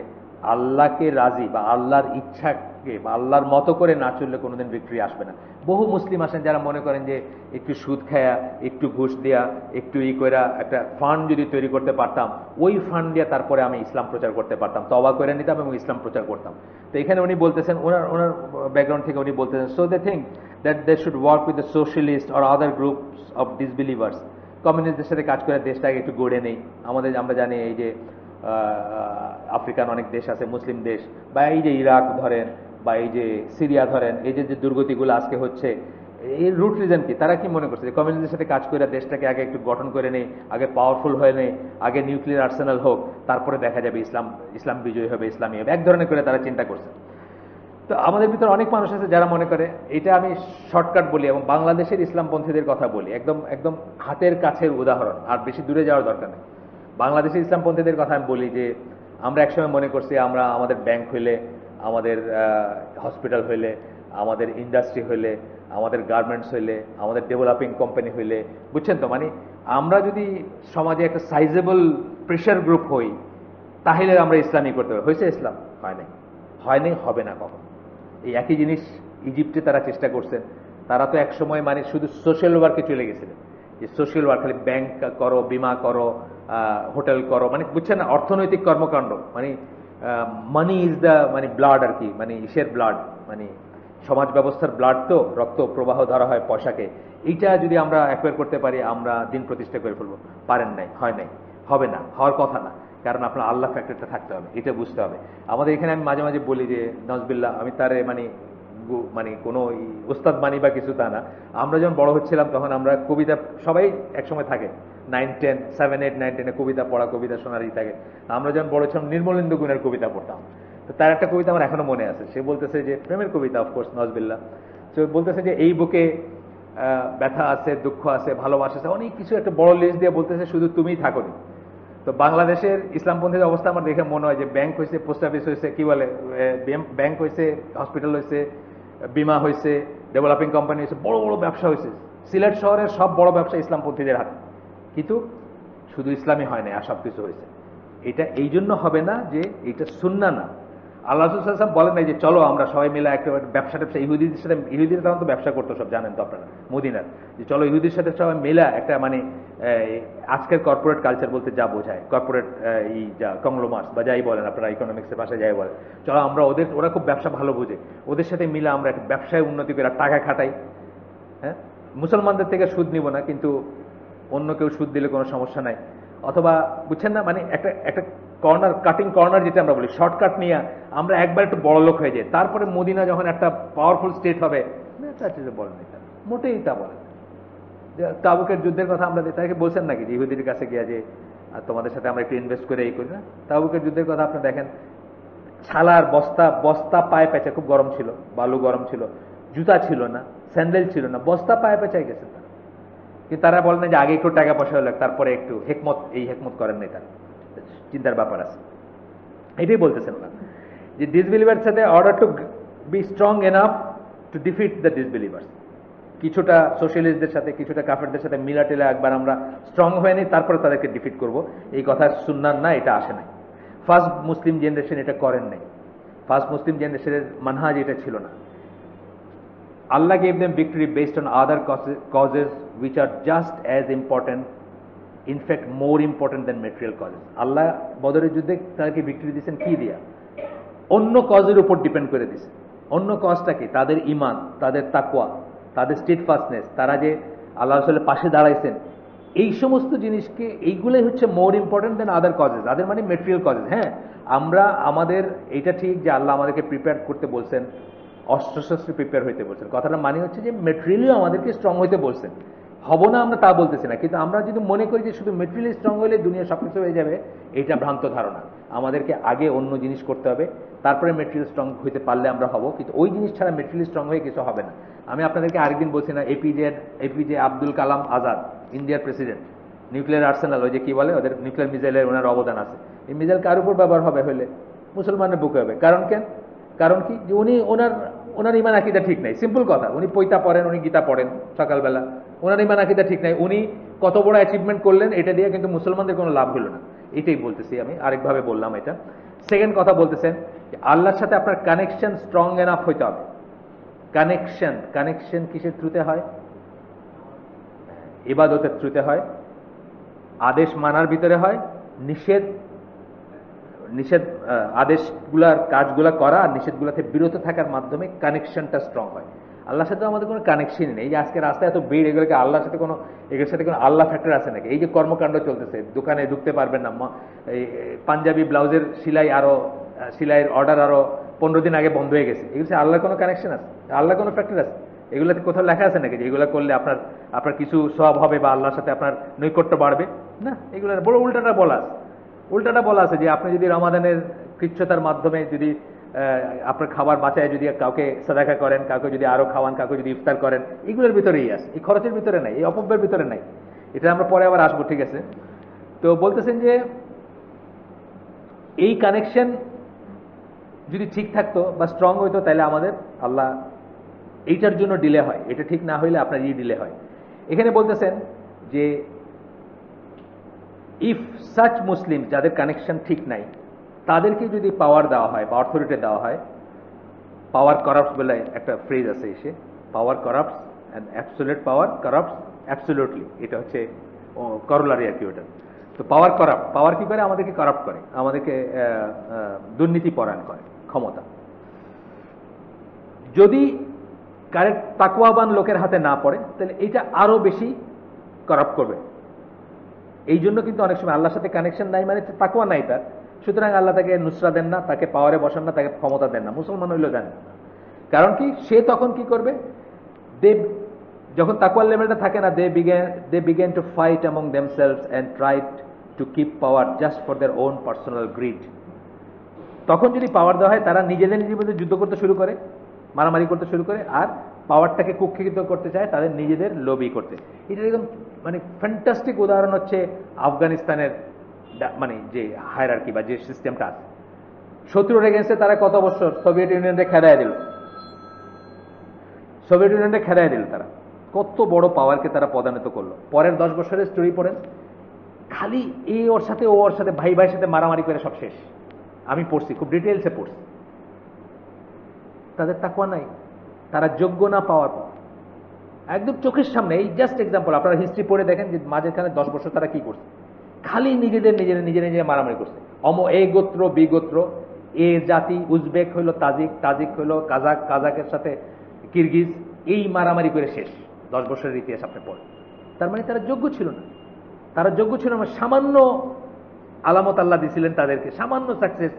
A: আল্লাহকে রাজি বা আল্লাহর ইচ্ছাকে বা আল্লাহর মতো করে না চললে কোনোদিন ভিক্টরি আসবে না। বহু মুসলিম আছেন যারা মনে করেন যে একটু সুদ খায়া, একটু ঘুষ দেয়া, একটু কইরা একটা ফান্ড যদি তৈরি করতে পারতাম, ওই ফান্ড দিয়ে তারপরে আমি ইসলাম প্রচার করতে পারতাম, তওবা করে নিতাম এবং ইসলাম প্রচার করতাম। তো এখানে উনি বলতেছেন, ওনার ব্যাকগ্রাউন্ড থেকে উনি বলতেছেন, so they think that they should work with the socialist or other groups of disbelievers. কমিউনিস্টদের সাথে কাজ করে দেশটাকে একটু গড়ে নেই। আমরা জানি এই যে আফ্রিকান অনেক দেশ আছে, মুসলিম দেশ, বা এই যে ইরাক ধরেন, বা এই যে সিরিয়া ধরেন, এই যে দুর্গতিগুলো আজকে হচ্ছে, এর রুট রিজন কি? তারা কি মনে করছে যে কমিউনিস্টদের সাথে কাজ করে দেশটাকে আগে একটু গঠন করে নেই, আগে পাওয়ারফুল হয়ে নেই, আগে নিউক্লিয়ার আর্সেনাল হোক, তারপরে দেখা যাবে ইসলাম বিজয়ী হবে, ইসলামী হবে, এক ধরনের করে তারা চিন্তা করছে। তো আমাদের ভিতরে অনেক মানুষ আছে যারা মনে করে, এটা আমি শর্টকাট বলি এবং বাংলাদেশের ইসলামপন্থীদের কথা বলি, একদম হাতের কাছের উদাহরণ, আর বেশি দূরে যাওয়ার দরকার নেই। বাংলাদেশের ইসলামপন্থীদের কথা আমি বলি যে আমরা একসময় মনে করছি আমাদের ব্যাংক হইলে, আমাদের হসপিটাল হইলে, আমাদের ইন্ডাস্ট্রি হইলে, আমাদের গার্মেন্টস হইলে, আমাদের ডেভেলপিং কোম্পানি হইলে, বুঝছেন তো, মানে আমরা যদি সমাজে একটা সাইজেবল প্রেশার গ্রুপ হই, তাহলে আমরা ইসলামী করতে পারি। হয়েছে ইসলাম? হয়নি, হবে না কখন। এই একই জিনিস ইজিপ্টে তারা চেষ্টা করছেন। তারা তো একসময় মানে শুধু সোশ্যাল ওয়ার্কে চলে গেছিলেন, যে সোশ্যাল ওয়ার্ক খালি ব্যাংক করো, বিমা করো, হোটেল করো, মানে বুঝছেন না, অর্থনৈতিক কর্মকাণ্ড, মানে মানি ইজ দ্য মানে ব্লাড আর কি, মানে ইসের ব্লাড, মানে সমাজ ব্যবস্থার ব্লাড, তো রক্ত প্রবাহ ধরা হয় পয়সাকে। এইটা যদি আমরা অ্যাকোয়ার করতে পারি, আমরা দিন প্রতিষ্ঠা করে ফেলবো। পারেন নাই, হয় নাই, হবে না, হওয়ার কথা না, কারণ আপনার আল্লাহ ফ্যাক্টরটা থাকতে হবে, এটা বুঝতে হবে। আমাদের এখানে আমি মাঝে মাঝে বলি যে নজবিল্লাহ, আমি তারে মানে কোনো ওস্তাদ মানি বা কিছু তা না। আমরা যখন বড় হচ্ছিলাম তখন আমরা কবিতা, সবাই একসময় থাকে 9, 10, 7, 8, 9, 10 কবিতা পড়া, কবিতা শোনারই থাকে। আমরা যখন বড় ছিলাম নির্মলেন্দু গুণের কবিতা পড়তাম। তো তার একটা কবিতা আমার এখনো মনে আছে। সে বলতেছে যে, প্রেমের কবিতা অফকোর্স, নজবিল্লাহ। সে বলতেছে যে এই বুকে ব্যথা আছে, দুঃখ আছে, ভালোবাসা আছে, অনেক কিছু একটা বড় লিস্ট দিয়ে বলতেছে, শুধু তুমিই থাকোনি। তো বাংলাদেশের ইসলামপন্থীর অবস্থা আমার দেখে মনে হয় যে ব্যাংক হয়েছে, পোস্ট অফিস হয়েছে, কি বলে, ব্যাংক হয়েছে, হসপিটাল হয়েছে, বিমা হয়েছে, ডেভেলপিং কোম্পানি হয়েছে, বড় বড় ব্যবসা হয়েছে। সিলেট শহরের সব বড় ব্যবসা ইসলামপন্থীদের হাতে, কিন্তু শুধু ইসলামী হয় না, আর সব কিছু হয়েছে। এটা এই জন্য হবে না যে এটা সুন্নাহ না। আল্লাহ রাসূল সাল্লাল্লাহু আলাইহি ওয়াসাল্লাম বলেন নাই যে চলো আমরা সবাই মিলে একটা ব্যবসা, ইহুদিদের সাথে, ইহুদিরা তখন তো ব্যবসা করতো সব, জানেন তো আপনারা, মদিনার, যে চলো ইহুদির সাথে সবাই মিলে একটা মানে আজকের কর্পোরেট কালচার বলতে যা বোঝায়, কর্পোরেট যা কংগ্লোমার্স বা যাই বলেন আপনারা, ইকোনমিক্সের ভাষায় যাই বলেন, চলো আমরা ওরা খুব ব্যবসা ভালো বোঝে, ওদের সাথে মিলে আমরা একটা ব্যবসায় উন্নতি করে টাকা খাটাই। হ্যাঁ, মুসলমানদের থেকে সুদ নিব না, কিন্তু অন্য কেউ সুদ দিলে কোনো সমস্যা নাই। অথবা বুঝছেন না, মানে একটা কর্নার, কাটিং কর্নার যেটা আমরা বলি, শর্টকাট নিয়ে আমরা একবার একটু বড় লোক হয়ে যাই, তারপরে মদিনা যখন একটা পাওয়ারফুল স্টেট হবে, বলেন এটা মোটেই তা বলেন। তাবুকের যুদ্ধের কথা আমরা তাকে বলছেন নাকি যে ইহুদির কাছে গিয়া যে তোমাদের সাথে আমরা একটু ইনভেস্ট করে এই করি না? তাবুকের যুদ্ধের কথা আপনি দেখেন, ছালার বস্তা বস্তা পায়ে পেঁচে, খুব গরম ছিল, বালু গরম ছিল, জুতা ছিল না, স্যান্ডেল ছিল না, বস্তা পায়ে পেঁচাই গেছে তারা। কিন্তু তারা বলেন না যে আগে একটু টাকা পয়সা হলো, তারপরে একটু হেকমত, এই হেকমত করেন নাই, তার চিন্তার ব্যাপার আছে। এটাই বলতেছেন না যে ডিসবিলিভার সাথে order to be strong enough to defeat the disbelievers, কিছুটা সোশ্যালিস্টদের সাথে কিছুটা কাফেরদের সাথে মিলাটিলা একবার আমরা স্ট্রং হয়ে নিই, তারপরে তাদেরকে ডিফিট করব, এই কথা সুন্নাত না, এটা আসে নাই। ফার্স্ট মুসলিম জেনারেশন এটা করেন নাই, ফার্স্ট মুসলিম জেনারেশনের মানহাজ এটা ছিল না। আল্লাহ gave them victory based on other causes which are just as important, in fact more important than material causes. আল্লাহ বদরের যুদ্ধে তাদেরকে ভিক্টরি দিয়েছেন কি দিয়া? অন্য কজের উপর ডিপেন্ড করে দিয়েছে। অন্য কজটা কি? তাদের ঈমান, তাদের তাকওয়া, তাদের স্টেডফাস্টনেস, তারা যে আল্লাহ রাসূলের পাশে দাঁড়াইছেন, এই সমস্ত জিনিসকে, এইগুলোই হচ্ছে মোর ইম্পর্টেন্ট দেন আদার কজেস, আদার মানে মেটেরিয়াল কজেস। হ্যাঁ, আমরা আমাদের এটা ঠিক যে আল্লাহ আমাদেরকে প্রিপেয়ার করতে বলছেন, অস্ত্রশস্ত্র প্রিপেয়ার হইতে বলছেন, কথাটা মানে হচ্ছে যে মেটেরিয়ালিও আমাদেরকে স্ট্রং হইতে বলছেন। হব না আমরা তা বলতেছি না, কিন্তু আমরা যদি মনে করি যে শুধু মেটেরিয়ালি স্ট্রং হইলে দুনিয়া সবকিছু হয়ে যাবে, এটা ভ্রান্ত ধারণা। আমাদেরকে আগে অন্য জিনিস করতে হবে, তারপরে মেটেরিয়াল স্ট্রং হইতে পারলে আমরা হব, কিন্তু ওই জিনিস ছাড়া মেটেরিয়ালি স্ট্রং হয়ে কিছু হবে না। আমি আপনাদেরকে আরেকদিন বলছি না, এপিজে আব্দুল কালাম আজাদ, ইন্ডিয়ার প্রেসিডেন্ট, নিউক্লিয়ার আর্সেনাল, ওই যে কি বলে ওদের নিউক্লিয়ার মিসাইলের ওনার অবদান আছে। এই মিসাইল কার উপর ব্যবহার হবে হলে? মুসলমানের বুকে হবে। কারণ কেন? কারণ কি? যে উনি ওনার ইমান আকিদা ঠিক নাই, সিম্পল কথা। উনি পৈতা পড়েন, উনি গীতা পড়েন সকালবেলা, ওনার ইমান আকিদা ঠিক নাই, উনি কত বড় অ্যাচিভমেন্ট করলেন এটা দিয়ে, কিন্তু মুসলমানদের কোনো লাভ হলো না। এটাই বলতেছি আমি, আরেকভাবে বললাম এটা। সেকেন্ড কথা বলতেছেন যে আল্লাহর সাথে আপনার কানেকশন স্ট্রং এনাফ হইতে হবে। কানেকশন কিসের থ্রুতে হয়? ইবাদতের থ্রুতে হয়, আদেশ মানার ভিতরে হয়, নিষেধ আদেশগুলার কাজগুলা করা আর নিষেধগুলাতে বিরত থাকার মাধ্যমে কানেকশনটা স্ট্রং হয়। আল্লাহর সাথে আমাদের কোনো কানেকশনই নেই। এই যে আজকে রাস্তায় এত ভিড়, এগুলোকে আল্লাহর সাথে এগুলোর সাথে কোনো আল্লাহ ফ্যাক্টর আছে নাকি? এই যে কর্মকাণ্ড চলতেছে, দোকানে ঢুকতে পারবেন না, এই পাঞ্জাবি ব্লাউজের সেলাইয়ের অর্ডার আরো 15 দিন আগে বন্ধ হয়ে গেছে, এগুলো আল্লাহর কোনো কানেকশন আছে? আল্লাহ কোনো ফ্যাক্টর আছে? এগুলোতে কোথাও লেখা আছে নাকি যে এগুলো করলে আপনার কিছু সওয়াব হবে বা আল্লাহর সাথে আপনার নৈকট্য বাড়বে? না, এগুলো বড় উল্টাটা বলা আছে যে আপনি যদি রমাদানের কৃচ্ছতার মাধ্যমে যদি আপনার খাবার বাঁচায় যদি কাউকে সাদাকা করেন, কাউকে যদি আরো খাওয়ান, কাউকে যদি ইফতার করেন, এগুলোর ভিতরেই আছে, এই খরচের ভিতরে নাই, এই অপব্যয়ের ভিতরে নাই। এটা আমরা পরে আবার আসবো, ঠিক আছে? তো বলতেছেন যে এই কানেকশন যদি ঠিক থাকতো বা স্ট্রং হইতো, তাহলে আমাদের আল্লাহ এইটার জন্য ডিলে হয়, এটা ঠিক না হইলে আপনার ডিলে হয়। এখানে বলতেছেন যে ইফ সাচ মুসলিম, যাদের কানেকশন ঠিক নাই, তাদেরকে যদি পাওয়ার দেওয়া হয় বা অথরিটি দেওয়া হয়, পাওয়ার কারাপ্টস বলে একটা ফ্রেজ আছে এসে, পাওয়ার কারাপ্টস অ্যান্ড অ্যাবসোলিউট পাওয়ার কারাপ্টস অ্যাবসোলিউটলি, এটা হচ্ছে করোলারি আর কি ওটা। তো পাওয়ার কি করে? আমাদেরকে কারাপ্ট করে, আমাদেরকে দুর্নীতি পরায়ণ করে ক্ষমতা। যদি কারেক্ট তাকওয়াবান লোকের হাতে না পড়ে, তাহলে এটা আরো বেশি কারাপ্ট করবে। এই জন্য কিন্তু অনেক সময় আল্লাহর সাথে কানেকশন নাই মানে তাকওয়া নাই তার, সুতরাং আল্লাহ তাকে নুসরা দেন না, তাকে পাওয়ারে বসান না, তাকে ক্ষমতা দেন না। মুসলমান হইলেও দেন। কারণ কি? সে তখন কি করবে? যখন তাকওয়ার লেভেলটা থাকে না, they begin to fight among themselves and try to keep power just for their own personal greed. তখন যদি পাওয়ার দেওয়া হয়, তারা নিজেদের মধ্যে যুদ্ধ করতে শুরু করে, মারামারি করতে শুরু করে, আর পাওয়ারটাকে কুক্ষিগত করতে চায় তাদের নিজেদের লবি করতে। এটা একদম মানে ফ্যান্টাস্টিক উদাহরণ হচ্ছে আফগানিস্তানের মানে যে হায়ারার্কি বা যে সিস্টেমটা আছে। শত্রুর এগেন্সে তারা কত বছর সোভিয়েত ইউনিয়নকে খেদায় দিল, তারা কত বড় পাওয়ারকে তারা পদান্বিত করলো। পরের 10 বছরের স্টোরি পড়েন, খালি এই ওর সাথে ও ওর সাথে ভাইয়ের সাথে মারামারি করে সব শেষ। আমি পড়ছি, খুব ডিটেলসে পড়ছি। তাদের তাকওয়া নাই, তারা যোগ্য না পাওয়ার, একদম চোখের সামনে। এই জাস্ট এক্সাম্পল, আপনারা হিস্ট্রি পড়ে দেখেন যে মাঝখানে 10 বছর তারা কি করছে, খালি নিজেদের মারামারি করছে। এ গোত্র বি গোত্র, এ জাতি উজবেক হইল তাজিক হইল কাজাকের সাথে কিরগিজ, এই মারামারি করে শেষ। 10 বছরের ইতিহাস আপনি পড়েন। তার মানে তারা যোগ্য ছিল না, সামান্য আলামত আল্লাহ দিছিলেন তাদেরকে, সামান্য সাকসেস,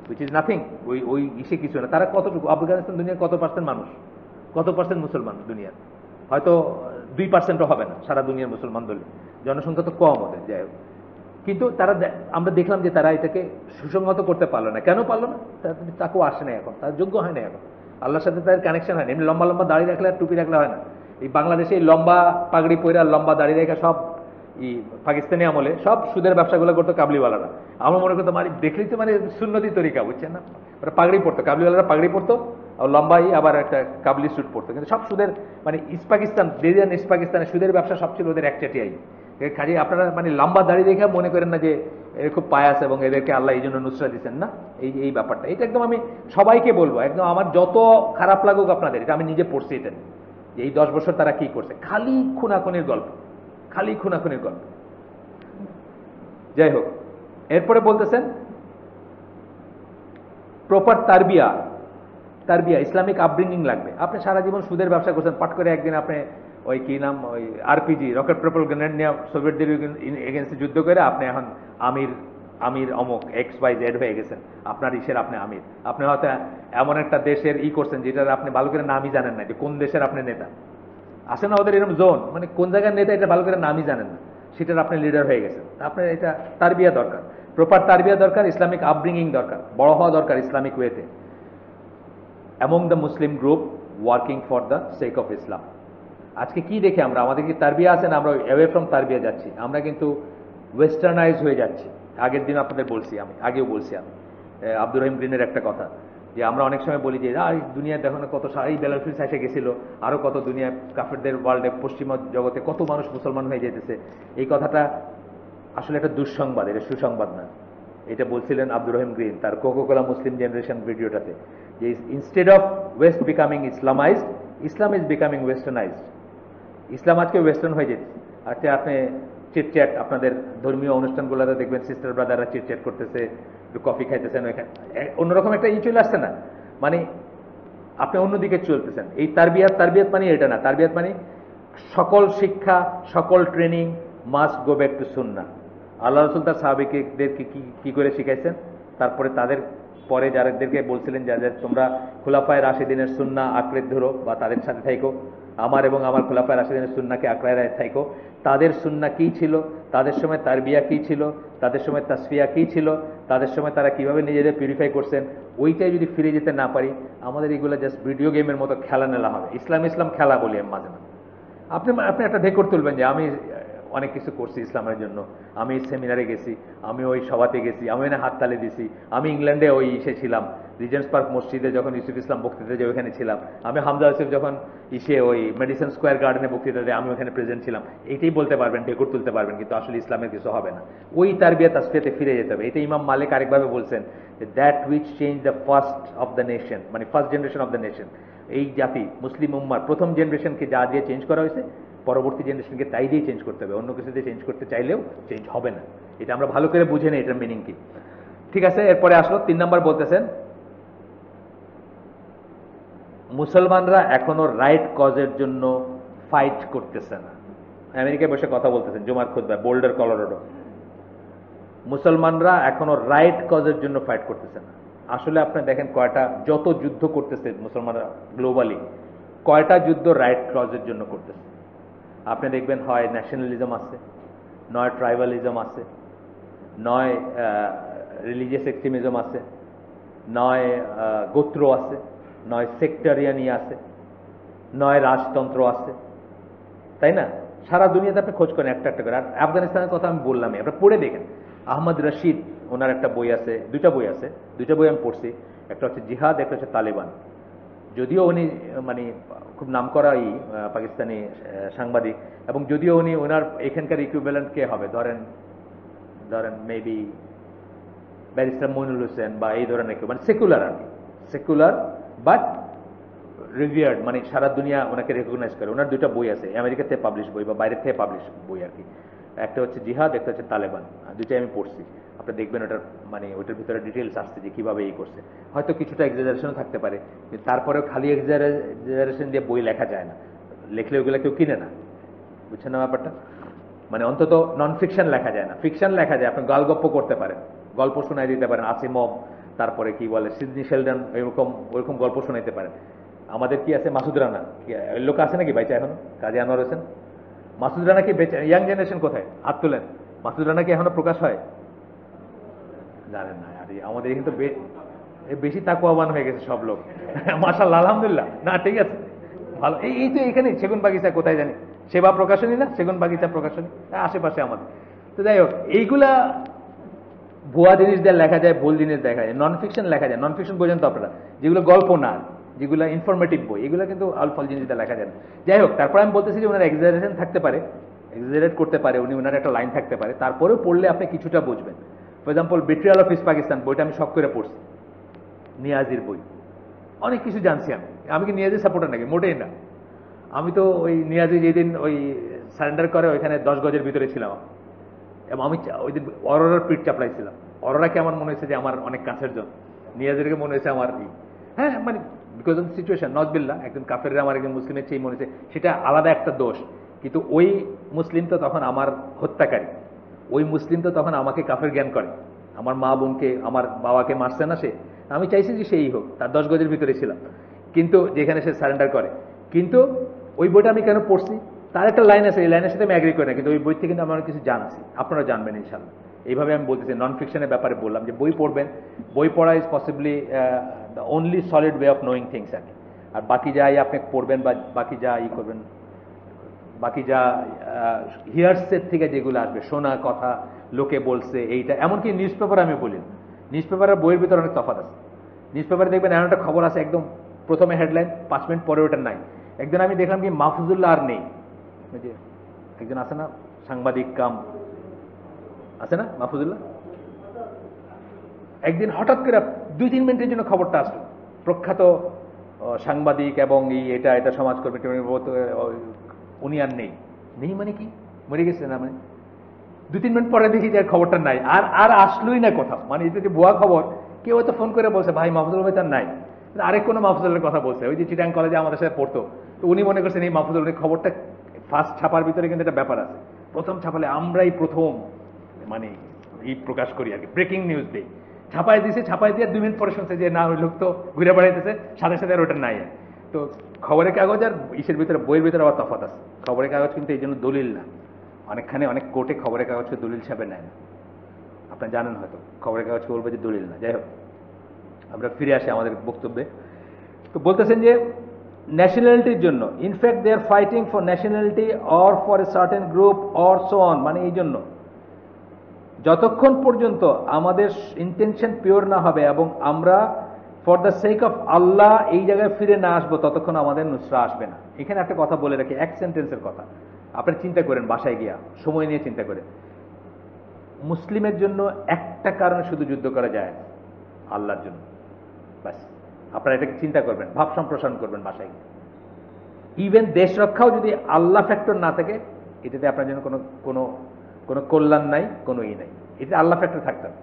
A: হুইচ ইজ নাথিং। ওই ইসে কিছু না। তারা কতটুকু? আফগানিস্তান দুনিয়ার কত পার্সেন্ট মানুষ, কত পার্সেন্ট মুসলমান দুনিয়ার? হয়তো
B: 2%ও হবে না সারা দুনিয়ার মুসলমান দলে, জনসংখ্যা তো কম ওদের, যাই হোক। কিন্তু তারা আমরা দেখলাম যে তারা এটাকে সুসংহত করতে পারলো না। কেন পারলো না? তাকেও আসে না এখন, তার যোগ্য হয় না এখন, আল্লাহর সাথে তাদের কানেকশন হয় না। এমনি লম্বা লম্বা দাড়ি রাখলে আর টুপি রাখলে হয় না। এই বাংলাদেশে এই লম্বা পাগড়ি পরে আর লম্বা দাড়ি রেখে সব পাকিস্তানি আমলে সব সুদের ব্যবসাগুলো করতো কাবলিওয়ালারা। আমার মনে করতো মানে দেখলেই তো মানে সুন্নতি তরিকা, বুঝছেন না? ওরা পাগড়ি পরতো, কাবলিওয়ালারা পাগড়ি পরতো, আর লম্বাই আবার একটা কাবলি স্যুট পরতো। কিন্তু সব সুদের মানে ইস্ট পাকিস্তান, দেরিয়ান ইস্ট পাকিস্তানে সুদের ব্যবসা সব ছিল ওদের একচাটিয়াই। কাজে আপনারা মানে লম্বা দাড়ি দেখে মনে করেন না যে এর খুব পায়াস এবং এদেরকে আল্লাহ এই জন্য নুসরা দিচ্ছেন না। এই ব্যাপারটা এটা একদম আমি সবাইকে বলবো, একদম আমার যত খারাপ লাগুক আপনাদের, এটা আমি নিজে পড়ছি এটা, যে এই 10 বছর তারা কি করছে, খালি খুনাখুনির গল্প, খালি খুনাখুনির গল্প। যাই হোক, এরপরে বলতেছেন প্রপার তারবিয়া, ইসলামিক আপব্রিঙ্গিং লাগবে। আপনি সারা জীবন সুদের ব্যবসা করছেন, পাট করে একদিন আপনি ওই কি নাম, ওই আরপিজি রকেট প্রপেল গ্রেনেড নিয়ে সোভিয়েতদের এগেন্সে যুদ্ধ করে আপনি এখন আমির অমুক XYZ হয়ে গেছেন, আপনার ইসের আপনি আমির। আপনি হয়তো এমন একটা দেশের করছেন যেটার আপনি ভালো করে নামই জানেন না, যে কোন দেশের আপনি নেতা। আসে না ওদের এরকম জোন, মানে কোন জায়গার নেতা এটা ভালো করে নামই জানেন না, সেটার আপনি লিডার হয়ে গেছেন। আপনার এটা তারবিয়া দরকার, প্রপার তারবিয়া দরকার, ইসলামিক আপব্রিঙ্গিং দরকার, বড় হওয়া দরকার ইসলামিক ওয়েতে। Among the Muslim group working for the sake of Islam. আজকে কি দেখে আমরা, আমাদের কি তারবিয়া আছে না? আমরা অ্যাওয়ে ফ্রম তারবিয়া যাচ্ছি, আমরা কিন্তু ওয়েস্টার্নাইজ হয়ে যাচ্ছি। আগের দিন আপনাদের বলছি, আমি আগেও বলছি, আমি আব্দুর রহিম গ্রিনের একটা কথা, যে আমরা অনেক সময় বলি যে দুনিয়া দেখো না কত, এই বেলারুস এসে গেছিল, আরো কত দুনিয়া কাফেরদের ওয়ার্ল্ডে পশ্চিমা জগতে কত মানুষ মুসলমান হয়ে যেতেছে। এই কথাটা আসলে একটা দুঃসংবাদ, এটা সুসংবাদ না। এটা বলছিলেন আব্দুর রহিম গ্রিন তার কোকোকোলা মুসলিম জেনারেশন ভিডিওটাতে, যে instead of west becoming Islamized, Islam is becoming westernized. ইসলাম আজকে ওয়েস্টার্ন হয়ে যেতেছে। আজকে আপনি চিটচ্যাট, আপনাদের ধর্মীয় অনুষ্ঠানগুলোতে দেখবেন সিস্টার ব্রাদাররা চিটচ্যাট করতেছে, একটু কফি খাইতেছেন, ওইখানে অন্যরকম একটা চলে আসছে না, মানে আপনি অন্যদিকে চলতেছেন। এই তারবিয়াত মানে এটা না। তারবিয়াত মানে সকল শিক্ষা, সকল training must go back two সুন্নাহ। আল্লাহ রাসূল তার সাহাবীদেরকে কি করে শিখাইছেন, তারপরে তাদের পরে যাদেরকে বলছিলেন যাদের তোমরা খুলাফায়ে রাশিদিনের সুন্নাহ আঁকড়ে ধরো বা তাদের সাথে থাইকো, আমার এবং আমার খুলাফায়ে রাশিদিনের সুন্নাহকে আঁকড়ায় থাইকো। তাদের সুন্নাহ কি ছিল, তাদের সময় তারবিয়া কি ছিল, তাদের সময় তাসফিয়া কি ছিল, তাদের সময় তারা কিভাবে নিজেদের পিউরিফাই করছেন, ওইটাই যদি ফিরে যেতে না পারি, আমাদের এগুলো জাস্ট ভিডিও গেমের মতো খেলা নেলা হবে। ইসলাম খেলা বলি আমি মাঝে মাঝে। আপনি একটা ঢেকর তুলবেন যে আমি অনেক কিছু করছি ইসলামের জন্য, আমি সেমিনারে গেছি, আমি ওই সভাতে গেছি, আমি ওখানে হাততালি দিছি, আমি ইংল্যান্ডে ওই ছিলাম, রিজেন্টস পার্ক মসজিদে যখন ইউসুফ ইসলাম বক্তৃতা দেয় ওইখানে ছিলাম, আমি হামজা ইউসুফ যখন ওই মেডিসন স্কোয়ার গার্ডেনে বক্তৃতা দেয় আমি ওখানে প্রেজেন্ট ছিলাম। এইটাই বলতে পারবেন, ঢেকর তুলতে পারবেন, কিন্তু আসলে ইসলামের কিছু হবে না। ওই তারবিয়া তাসফিয়াতে ফিরে যেতে হবে। এটা ইমাম মালিক আরেকভাবে বলছেন, that which change the first of the nation, মানে first generation of the nation. এই জাতি মুসলিম উম্মার প্রথম জেনারেশনকে যা দিয়ে চেঞ্জ করা হয়েছে, পরবর্তী জেনারেশনকে তাই দিয়ে চেঞ্জ করতে হবে, অন্য কিছু দিয়ে চেঞ্জ করতে চাইলেও চেঞ্জ হবে না। এটা আমরা ভালো করে বুঝে নেই এটার মিনিং কি। ঠিক আছে, এরপরে আসলো 3 নম্বর, বলতেছেন মুসলমানরা এখনো রাইট কজের জন্য ফাইট করতেছে না। আমেরিকায় বসে কথা বলতেছেন জুমার খুতবায়, বোল্ডার কলোরাডো। মুসলমানরা এখনো রাইট কজের জন্য ফাইট করতেছে না। আসলে আপনি দেখেন কয়টা, যত যুদ্ধ করতেছে মুসলমানরা গ্লোবালি, কয়টা যুদ্ধ রাইট কজের জন্য করতেছে। আপনি দেখবেন হয় ন্যাশনালিজম আছে, নয় ট্রাইবালিজম আছে, নয় রিলিজিয়াস এক্সট্রিমিজম আছে, নয় গোত্র আছে, নয় সেক্টারিয়ানি আছে, নয় রাজতন্ত্র আছে, তাই না? সারা দুনিয়াতে আপনি খোঁজ করেন একটা একটা করে। আর আফগানিস্তানের কথা আমি বললামই, আপনারা পড়ে দেখেন। আহমদ রশিদ ওনার একটা বই আছে, দুইটা বই আমি পড়ছি, একটা হচ্ছে জিহাদ, একটা হচ্ছে তালেবান। যদিও উনি মানে খুব নামকরা পাকিস্তানি সাংবাদিক, এবং যদিও উনি ওনার এখানকার ইকুইভ্যালেন্ট কে হবে, ধরেন মেবি ব্যারিস্টার মইনুল হোসেন বা এই ধরনের কেউ, মানে সেকুলার আর কি, সেকুলার বাট রিভিয়ার্ড, মানে সারা দুনিয়া ওনাকে রেকগনাইজ করে। ওনার দুইটা বই আছে, আমেরিকাতে পাবলিশ বই বা বাইরের থেকে পাবলিশ বই আর কি। একটা হচ্ছে জিহাদ, একটা হচ্ছে তালেবান। দুইটাই আমি পড়ছি। আপনি দেখবেন ওটার মানে ওইটার ভিতরে ডিটেলস আসছে যে কিভাবে এই করছে। হয়তো কিছুটা এক্সাজারেশন থাকতে পারে, কিন্তু তারপরেও খালি এক্সাজারেশন দিয়ে বই লেখা যায় না, লেখলে ওগুলো কেউ কিনে না, বুঝছেন না ব্যাপারটা? মানে অন্তত নন ফিকশন লেখা যায় না, ফিকশন লেখা যায়, আপনি গল্প করতে পারেন, গল্প শোনাই দিতে পারেন, আসিমভ, তারপরে কি বলে সিডনি শেলডন, ওইরকম গল্প শোনাইতে পারেন। আমাদের কি আছে মাসুদ রানা, ওই লোক আছে নাকি বাইচা এখন? কাজী আনোয়ার হোসেন, মাসুদ রানা কি বেঁচে? ইয়াং জেনারেশন কোথায়? হাত তোলেন। মাসুদ রানা কি এখনো প্রকাশ হয়? জানেন না। আর আমাদের এখানে তো বেশি তাকুয়াবান হয়ে গেছে সব লোক। মাশাআল্লাহ, আলহামদুলিল্লাহ। না ঠিক আছে, ভালো। এই তো এখানে সেগুন বাগিচা কোথায় জানি, সেবা প্রকাশনী না, সেগুন বাগিচা প্রকাশনী আশেপাশে আমাদের। তো যাই হোক, এইগুলা ভুয়া জিনিস দিয়ে লেখা যায়, ভুল জিনিস দেখা যায়, নন ফিকশন লেখা যায়। নন ফিকশন বোঝেন তো আপনারা, যেগুলো গল্প না, যেগুলো ইনফরমেটিভ বই, এগুলো কিন্তু আলফল জিনিস দিয়ে লেখা যায় না। যাই হোক, তারপরে আমি বলতেছি যে ওনার এক্সাজারেশন থাকতে পারে, এক্সাজারেট করতে পারে উনি, ওনার একটা লাইন থাকতে পারে, তারপরেও পড়লে আপনি কিছুটা বুঝবেন। For example betrayal of east Pakistan বইটা আমি শখ করে পড়ছি, নিয়াজির বই। অনেক কিছু জানছি আমি কি নিয়াজির সাপোর্টার নাকি? মোটেই না। আমি তো ওই নিয়াজি যেদিন ওই সারেন্ডার করে ওইখানে 10 গজের ভিতরে ছিলাম, এবং আমি ওই দিন অরোরার পিঠ চাপড়াইছিলাম। অরোরাকে আমার মনে হয়েছে যে আমার অনেক কাছের জন, নিয়াজিরকে মনে হয়েছে আমার হ্যাঁ মানে বিকজ অফ সিচুয়েশন, নজবিল্লা, একজন কাফের আমার একজন মুসলিমের চেয়ে মনে হয়েছে, সেটা আলাদা একটা দোষ। কিন্তু ওই মুসলিম তো তখন আমার হত্যাকারী, ওই মুসলিম তো তখন আমাকে কাফের জ্ঞান করে, আমার মা বোনকে, আমার বাবাকে মারছে না সে। আমি চাইছি যে সেই হোক, তার 10 গজের ভিতরে ছিলাম, কিন্তু যেখানে সে সারেন্ডার করে। কিন্তু ওই বইটা আমি কেন পড়ছি, তার একটা লাইন আছে, এই লাইনের সাথে আমি অ্যাগ্রি করি না, কিন্তু ওই বই থেকে কিন্তু আমি অনেক কিছু জানছি, আপনারা জানবেন ইনশাল্লাহ। এইভাবে আমি বলতেছি, নন ফিকশনের ব্যাপারে বললাম যে বই পড়বেন, বই পড়া is possibly the only solid way of knowing things আর কি। আর বাকি যাই আপনি পড়বেন বা বাকি যা করবেন, বাকি যা হিয়ার্সের থেকে যেগুলো আসবে, শোনা কথা, লোকে বলছে এইটা, এমনকি নিউজ পেপার আমি বলি, নিউজ পেপারের বইয়ের ভিতরে অনেক তফাৎ আছে। নিউজ পেপারে দেখবেন এমন একটা খবর আছে, একদম প্রথমে হেডলাইন, 5 মিনিট পরে ওটা নাই। একদিন আমি দেখলাম কি মাহফুজুল্লাহ আর নেই, ওই যে একজন আছে না সাংবাদিক কাম, আছে না মাহফুজুল্লাহ, একদিন হঠাৎ করে 2-3 মিনিটের জন্য খবরটা আসলো, প্রখ্যাত সাংবাদিক এবং এটা সমাজকর্মী, উনি আর নেই। নেই মানে কি, মরে গেছে না? মানে 2-3 মিনিট পরে দেখি যে খবরটা নাই, আর আর আসলোই না কোথাও। মানে এটা যে ভুয়া খবর, কেউ হয়তো ফোন করে বলছে ভাই মাহফুজুল ভাই তার নাই, আরেক কোনো মাহফুজুলের কথা বলছে, ওই যে চিটাং কলেজে আমাদের সাথে পড়তো, তো উনি মনে করছেন এই মাহফুজুল খবরটা ফার্স্ট ছাপার ভিতরে কিন্তু একটা ব্যাপার আছে, প্রথম ছাপালে আমরাই প্রথম মানে এই প্রকাশ করি আর কি, ব্রেকিং নিউজ দেই, ছাপাই দিয়েছে, ছাপাই দিয়ে 2 মিনিট পরে শুনছে যে না ওই লোক তো ঘুরে বেড়াইতেছে, সাথে সাথে আর ওটা নাই। তো খবরের কাগজ আর ইসের ভিতরে, বইয়ের ভিতরে আবার তফাৎ আছে। খবরের কাগজ কিন্তু এই জন্য দলিল না, অনেকখানে অনেক কোর্টে খবরের কাগজকে দলিল হিসাবে নেয় না, আপনারা জানেন হয়তো, খবরের কাগজকে বলবে যে দলিল না। যাই হোক, আমরা ফিরে আসি আমাদের বক্তব্যে। তো বলতেছেন যে ন্যাশনালিটির জন্য, in fact they are fighting for nationality or for a certain group or so on, মানে এই জন্য যতক্ষণ পর্যন্ত আমাদের ইন্টেনশন পিওর না হবে এবং আমরা ফর দ্য সেক অফ আল্লাহ এই জায়গায় ফিরে না আসবো, ততক্ষণ আমাদের নুসরা আসবে না। এখানে একটা কথা বলে রাখি, এক সেন্টেন্সের কথা, আপনি চিন্তা করেন, বাসায় গিয়া সময় নিয়ে চিন্তা করেন। মুসলিমের জন্য একটা কারণে শুধু যুদ্ধ করা যায়, আল্লাহর জন্য, ব্যাস। আপনারা এটাকে চিন্তা করবেন, ভাব সম্প্রসারণ করবেন বাসায় গিয়ে। ইভেন দেশ রক্ষাও যদি আল্লাহ ফ্যাক্টর না থাকে, এটাতে আপনার জন্য কোনো কোনো কোনো কল্যাণ নাই, কোনো নাই, এটা আল্লাহ ফ্যাক্টর থাকতে হবে।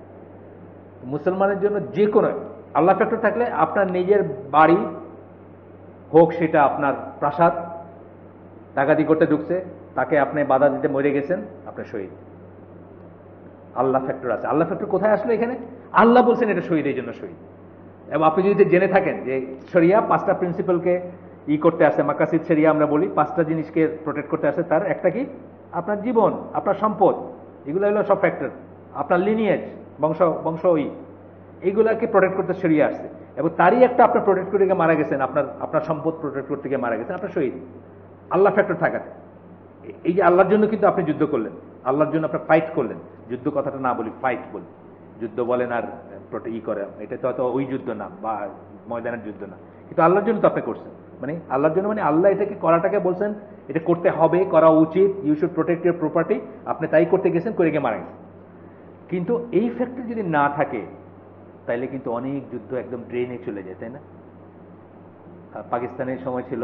B: মুসলমানের জন্য যে কোনো আল্লাহ ফ্যাক্টর থাকলে, আপনার নিজের বাড়ি হোক, সেটা আপনার প্রাসাদ, ডাকাতি করতে ঢুকছে, তাকে আপনি বাধা দিতে মরে গেছেন, আপনার শহীদ। আল্লাহ ফ্যাক্টর আছে। আল্লাহ ফ্যাক্টর কোথায় আসলো এখানে? আল্লাহ বলছেন এটা শহীদ, এই জন্য শহীদ। এবং আপনি যদি জেনে থাকেন যে শরিয়া 5টা প্রিন্সিপালকে করতে আসে, মাকাসিদ শরিয়া আমরা বলি, 5টা জিনিসকে প্রোটেক্ট করতে আসে, তার একটা কি? আপনার জীবন, আপনার সম্পদ, এগুলো হলো সব ফ্যাক্টর, আপনার লিনিয়েজ, বংশ এইগুলাকে প্রোটেক্ট করতে শরিয়া আসছে, এবং তারই একটা আপনার প্রোটেক্ট করতে গিয়ে মারা গেছেন, আপনার সম্পদ প্রোটেক্ট করতে গিয়ে মারা গেছেন, আপনার শহীদ। আল্লাহ ফ্যাক্টর থাকাতে, এই যে আল্লাহর জন্য কিন্তু আপনি যুদ্ধ করলেন, আল্লাহর জন্য আপনি ফাইট করলেন, যুদ্ধ কথাটা না বলি, ফাইট বলি, যুদ্ধ বলেন আর করে, এটা তো হয়তো ওই যুদ্ধ না বা ময়দানের যুদ্ধ না, কিন্তু আল্লাহর জন্য তো আপনি করছেন। মানে আল্লাহর জন্য, মানে আল্লাহ এটাকে করাটাকে বলছেন এটা করতে হবে, করা উচিত, you should protect your property, আপনি তাই করতে গেছেন, করে গিয়ে মারা গেছেন। কিন্তু এই ফ্যাক্টর যদি না থাকে, তাইলে কিন্তু অনেক যুদ্ধ একদম ড্রেনে চলে যায়, তাই না? পাকিস্তানের সময় ছিল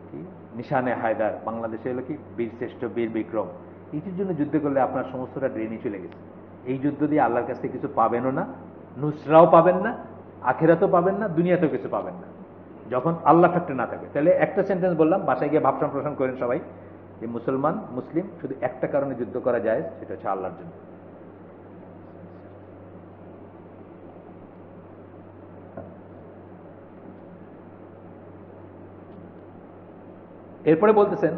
B: কি নিশানে হায়দার, বাংলাদেশে হলো কি বীর শ্রেষ্ঠ, বীর বিক্রম। এইটির জন্য যুদ্ধ করলে আপনার সমস্তটা ড্রেনে চলে গেছে। এই যুদ্ধ দিয়ে আল্লাহর কাছ থেকে কিছু পাবেনও না, নুসরাও পাবেন না, আখেরাতও পাবেন না, দুনিয়াতেও কিছু পাবেন না, যখন আল্লাহ ফ্যাক্টর না থাকে। তাহলে একটা সেন্টেন্স বললাম, বাসায় গিয়ে ভাব সম্প্রসারণ করেন সবাই, যে মুসলিম শুধু একটা কারণে যুদ্ধ করা যায়, সেটা হচ্ছে আল্লাহর জন্য। এরপরে বলতেছেন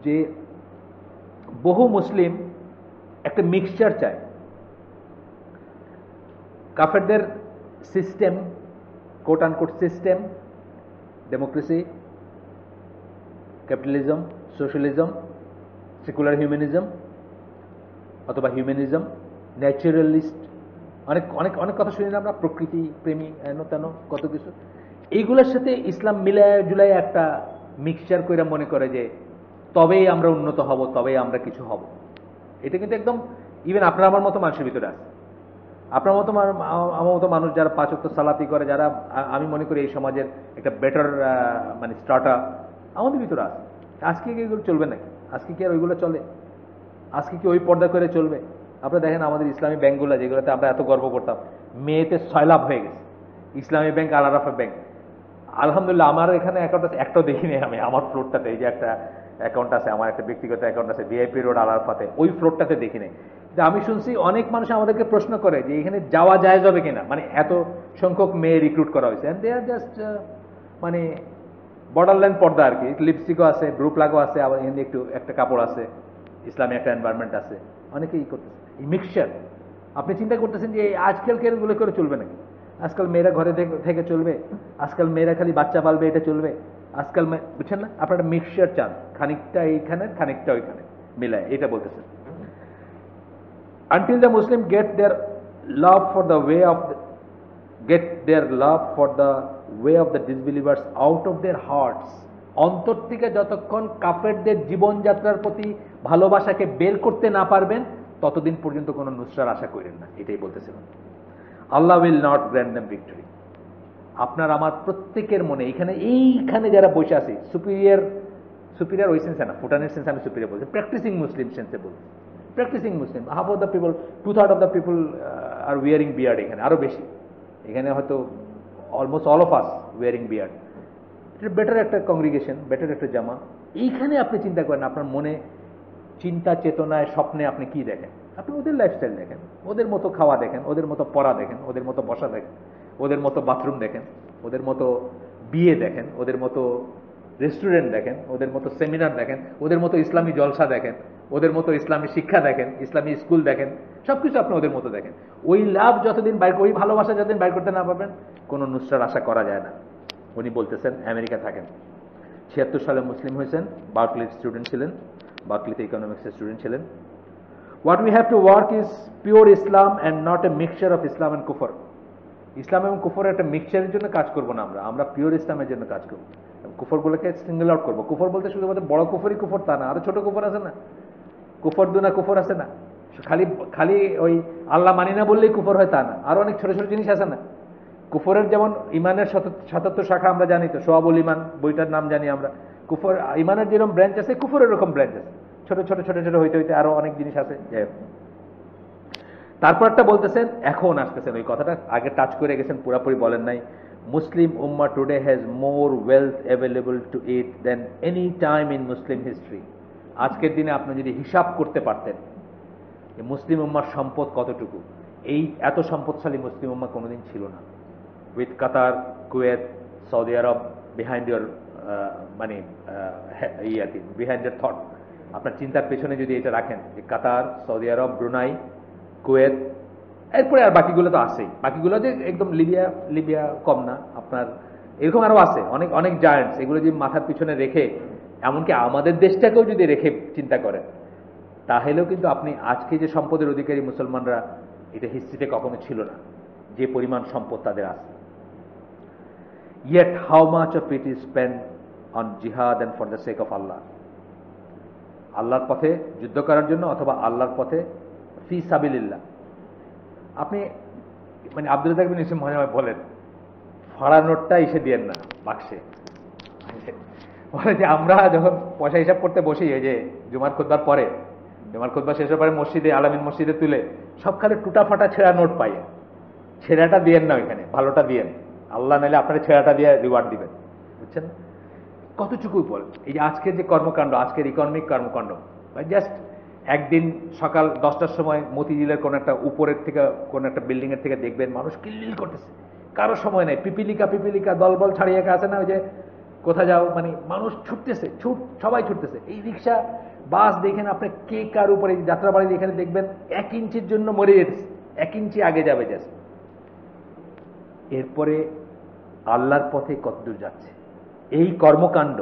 B: যে বহু মুসলিম একটা মিক্সচার চায়। কাফেরদের system, coat unquote system, democracy, capitalism, socialism, secular humanism অথবা হিউম্যানিজম, ন্যাচারালিস্ট, অনেক অনেক অনেক কথা শুনি না আমরা, প্রকৃতি প্রেমী, এন তেন কত কিছু, এইগুলোর সাথে ইসলাম মিলায় জুলাই একটা মিক্সচার করে মনে করে যে তবেই আমরা উন্নত হব, তবেই আমরা কিছু হব। এটা কিন্তু একদম ইভেন আপনার আমার মতো মানুষের ভিতরে আছে। আপনার মতো আমার মতো মানুষ যারা 5 ওয়াক্ত সালাতি করে, যারা আমি মনে করি এই সমাজের একটা বেটার মানে স্টার্টা আমাদের ভিতরে আছে। আজকে কি এগুলো চলবে নাকি? আজকে কি আর ওইগুলো চলে? আজকে কি ওই পর্দা করে চলবে? আপনারা দেখেন আমাদের ইসলামী ব্যাংকগুলো, যেগুলোতে আমরা এত গর্ব করতাম, মেয়েতে 6 লাভ হয়ে গেছে। ইসলামী ব্যাংক, আল আরাফা ব্যাংক, আলহামদুলিল্লাহ আমার এখানে অ্যাকাউন্ট আছে, একটাও দেখিনি আমি। আমার ফ্লোরটাতে এই যে একটা অ্যাকাউন্ট আছে, আমার একটা ব্যক্তিগত অ্যাকাউন্ট আছে ভিআইপি রোড আল আরাফাতে, ওই ফ্লোরটাতে দেখি নাই। কিন্তু আমি শুনছি অনেক মানুষ আমাদেরকে প্রশ্ন করে যে এখানে যাওয়া যায় যাবে কিনা, মানে এত সংখ্যক মেয়ে রিক্রুট করা হয়েছে। অ্যান্ড দে আর জাস্ট মানে বর্ডার লাইন পর্দা আর কি, লিপস্টিকও আছে, ব্রু প্লাগও আছে, আবার এখানে একটু একটা কাপড় আছে, ইসলামী একটা এনভায়রনমেন্ট আছে, অনেকেই করতেছে এই মিক্সচার। আপনি চিন্তা করতেছেন যে আজকালকে এগুলো করে চলবে নাকি? আজকাল মেয়েরা ঘরে থেকে চলবে, আজকাল মেয়েরা খালি বাচ্চা পালবে, এটা চলবে আজকাল, বুঝছেন না? আপনারা মিক্সচার চান, খানিকটা এইখানে খানিকটা ওইখানে মিলায়, এটা বলতেছেন। Until the Muslim get their love for the way of the disbelievers out of their hearts, অন্তর থেকে যতক্ষণ কাফেরদের জীবনযাত্রার প্রতি ভালোবাসাকে বের করতে না পারবেন, ততদিন পর্যন্ত কোনো নুসরার আশা করেন না, এটাই বলতেছিলাম। Allah will not grant them victory. আপনার আমার প্রত্যেকের মনে এইখানে যারা বসে আছে, সুপিরিয়র ওই সেন্সে না, ফুটানের সেন্সে আমি সুপিরিয়র বলছি, প্র্যাকটিসিং মুসলিম সেন্সে বলছি। Practising Muslim, half of the people, 2/3 of the people are wearing beard, এখানে আরো বেশি, এখানে হয়তো almost all of us wearing beard. এটা বেটার একটা কংগ্রিগেশন, বেটার একটা জামা। এইখানে আপনি চিন্তা করেন, আপনার মনে চিন্তা চেতনায় স্বপ্নে আপনি কি দেখেন? আপনি ওদের লাইফস্টাইল দেখেন, ওদের মতো খাওয়া দেখেন, ওদের মতো পড়া দেখেন, ওদের মতো বসা দেখেন, ওদের মতো বাথরুম দেখেন, ওদের মতো বিয়ে দেখেন, ওদের মতো রেস্টুরেন্ট দেখেন, ওদের মতো সেমিনার দেখেন, ওদের মতো ইসলামী জলসা দেখেন, ওদের মতো ইসলামী শিক্ষা দেখেন, ইসলামী স্কুল দেখেন, সবকিছু আপনি ওদের মতো দেখেন। ওই লাভ যতদিন ওই ভালোবাসা যতদিন বাইর করতে না পারবেন, কোনো নুসরার আশা করা যায় না। উনি বলতেছেন আমেরিকা থাকেন, 76 সালে মুসলিম হয়েছেন, বার্কলির স্টুডেন্ট ছিলেন, বার্কলিতে ইকোনমিক্সের স্টুডেন্ট ছিলেন। What we have to work is pure Islam and not a mixture of Islam and Kufr. ইসলাম এবং কুফরের একটা মিক্সচারের জন্য কাজ করবো না, আমরা পিওর ইসলামের জন্য কাজ করবো। কুফরগুলোকে সিঙ্গেল আউট করবো। কুফর বলতে শুধুমাত্র বড় কুফরই কুফর তা না, আরো ছোট কুফর আছে না, কুফর দুনা কুফর আছে না, খালি ওই আল্লাহ মানি না বললেই কুফর হয় তা না, আরো অনেক ছোট ছোট জিনিস আছে না। কুফরের যেমন ইমানের 77 শাখা আমরা জানি, তো সোয়াবুল ইমান বইটার নাম জানি আমরা। কুফর ইমানের যেরকম ব্রাঞ্চ আছে, কুফরের এরকম ব্রাঞ্চ আছে, ছোট ছোট ছোট ছোট হইতে হইতে আরো অনেক জিনিস আছে। তারপর একটা বলতেছেন, এখন আসতেছেন ওই কথাটা আগে টাচ করে গেছেন, পুরাপুরি বলেন নাই। মুসলিম উম্মাহ today has more wealth available to it than any time in Muslim history. আজকের দিনে আপনি যদি হিসাব করতে পারতেন মুসলিম উম্মার সম্পদ কতটুকু, এই এত সম্পদশালী মুসলিম উম্মাহ কোনোদিন ছিল না। With Qatar, Kuwait, Saudi Arab behind your মানে আর কি বিহাইন্ড ইয়ার থট, আপনার চিন্তার পেছনে যদি এটা রাখেন যে কাতার, সৌদি আরব, ব্রুনাই, কুয়েত, এরপরে আর বাকিগুলো তো আছেই, বাকিগুলো যে একদম লিবিয়া কম না, আপনার এরকম আরো আছে অনেক অনেক জায়ান্টস। এগুলো যদি মাথার পিছনে রেখে, এমনকি আমাদের দেশটাকেও যদি রেখে চিন্তা করেন, তাহলেও কিন্তু আপনি আজকে যে সম্পদের অধিকারী মুসলমানরা, এটা হিস্ট্রিতে কখনো ছিল না, যে পরিমাণ সম্পদ তাদের আছে। Yet how much of it is spent on jihad and for the sake of Allah? আল্লাহর পথে যুদ্ধ করার জন্য অথবা আল্লাহর পথে ফি সাবিলিল্লাহ। আপনি মানে আব্দুল রাজ্জাক বিন ইউসুফ মনে হয় বলেন, ফাড়া নোটটা এসে দিয়েন না বাক্সে। বলে যে আমরা যখন পয়সা হিসাব করতে বসি, এই যে জুমার খুতবার পরে, জুমার খুতবা শেষের পরে মসজিদে, আলামিন মসজিদে তুলে সব খালি টুটা ফাটা ছেঁড়া নোট পাই, ছেঁড়াটা দিয়েন না, ওইখানে ভালোটা দিয়েন, আল্লাহ নাইলে আপনার ছেঁড়াটা দিয়ে রিওয়ার্ড দিবেন, বুঝছেন? কতটুকুই বল এই যে আজকের যে কর্মকাণ্ড, আজকের ইকোনমিক কর্মকাণ্ড, জাস্ট একদিন সকাল 10টার সময় মতিঝিলের কোন একটা উপরের থেকে কোন একটা বিল্ডিং এর থেকে দেখবেন মানুষ কিলবিল করতেছে, কারো সময় নেই, পিপিলিকা দলবল ছাড়িয়ে আছে না, ওই যে কোথায় যাও, মানে মানুষ ছুটতেছে, সবাই ছুটতেছে। এই রিক্সা বাস দেখেন আপনি, কে কার উপরে, যাত্রাবাড়ি এখানে দেখবেন 1 ইঞ্চির জন্য মরে যেতেছে, 1 ইঞ্চি আগে যাবে জাস্ট। এরপরে আল্লাহর পথে কতদূর যাচ্ছে, এই কর্মকাণ্ড,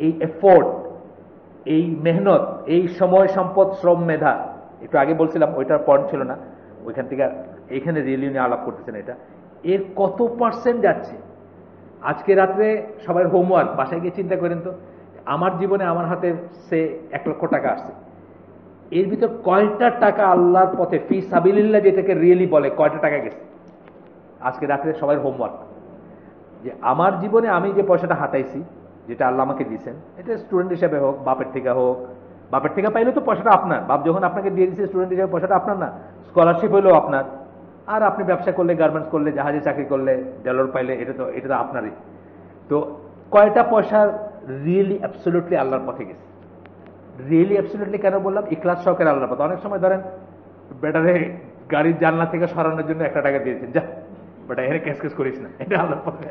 B: এই এফোর্ট, এই মেহনত, এই সময় সম্পদ, শ্রম, মেধা, একটু আগে বলছিলাম ওইটার পয়েন্ট ছিল না, ওইখান থেকে এইখানে রিয়েলি নিয়ে আলাপ করতেছেন, এটা এর কত পার্সেন্ট যাচ্ছে। আজকে রাত্রে সবাই হোমওয়ার্ক, বাসায় গিয়ে চিন্তা করেন তো, আমার জীবনে আমার হাতে সে 1 লক্ষ টাকা আসছে, এর ভিতর কয়টা টাকা আল্লাহর পথে ফি সাবিলিল্লাহ যেটাকে রিয়েলি বলে, কয়টা টাকা গেছে। আজকে রাত্রে সবাই হোমওয়ার্ক, যে আমার জীবনে আমি যে পয়সাটা হাতাইছি, যেটা আল্লাহ আমাকে দিয়েছেন, এটা স্টুডেন্ট হিসেবে হোক, বাপের থেকে হোক, বাপের থেকে পাইলে তো পয়সাটা আপনার, বাপ যখন আপনাকে দিয়ে দিচ্ছে স্টুডেন্ট হিসেবে পয়সাটা আপনার না, স্কলারশিপ হলেও আপনার, আর আপনি ব্যবসা করলে, গার্মেন্টস করলে, জাহাজে চাকরি করলে, ডলার পাইলে, এটা তো আপনারই। তো কয়টা পয়সা রিয়েলি অ্যাবসলিউটলি আল্লাহর পথে গেছে? রিয়েলি অ্যাবসলিউটলি কেন বললাম? ইখলাস সহকারে আল্লাহর পথে। অনেক সময় ধরেন বেটারে গাড়ির জানলা থেকে সরানোর জন্য 1 টাকা দিয়েছেন, যা বেটা এখানে ক্যাশ করিস না, এটা আল্লাহর পথে,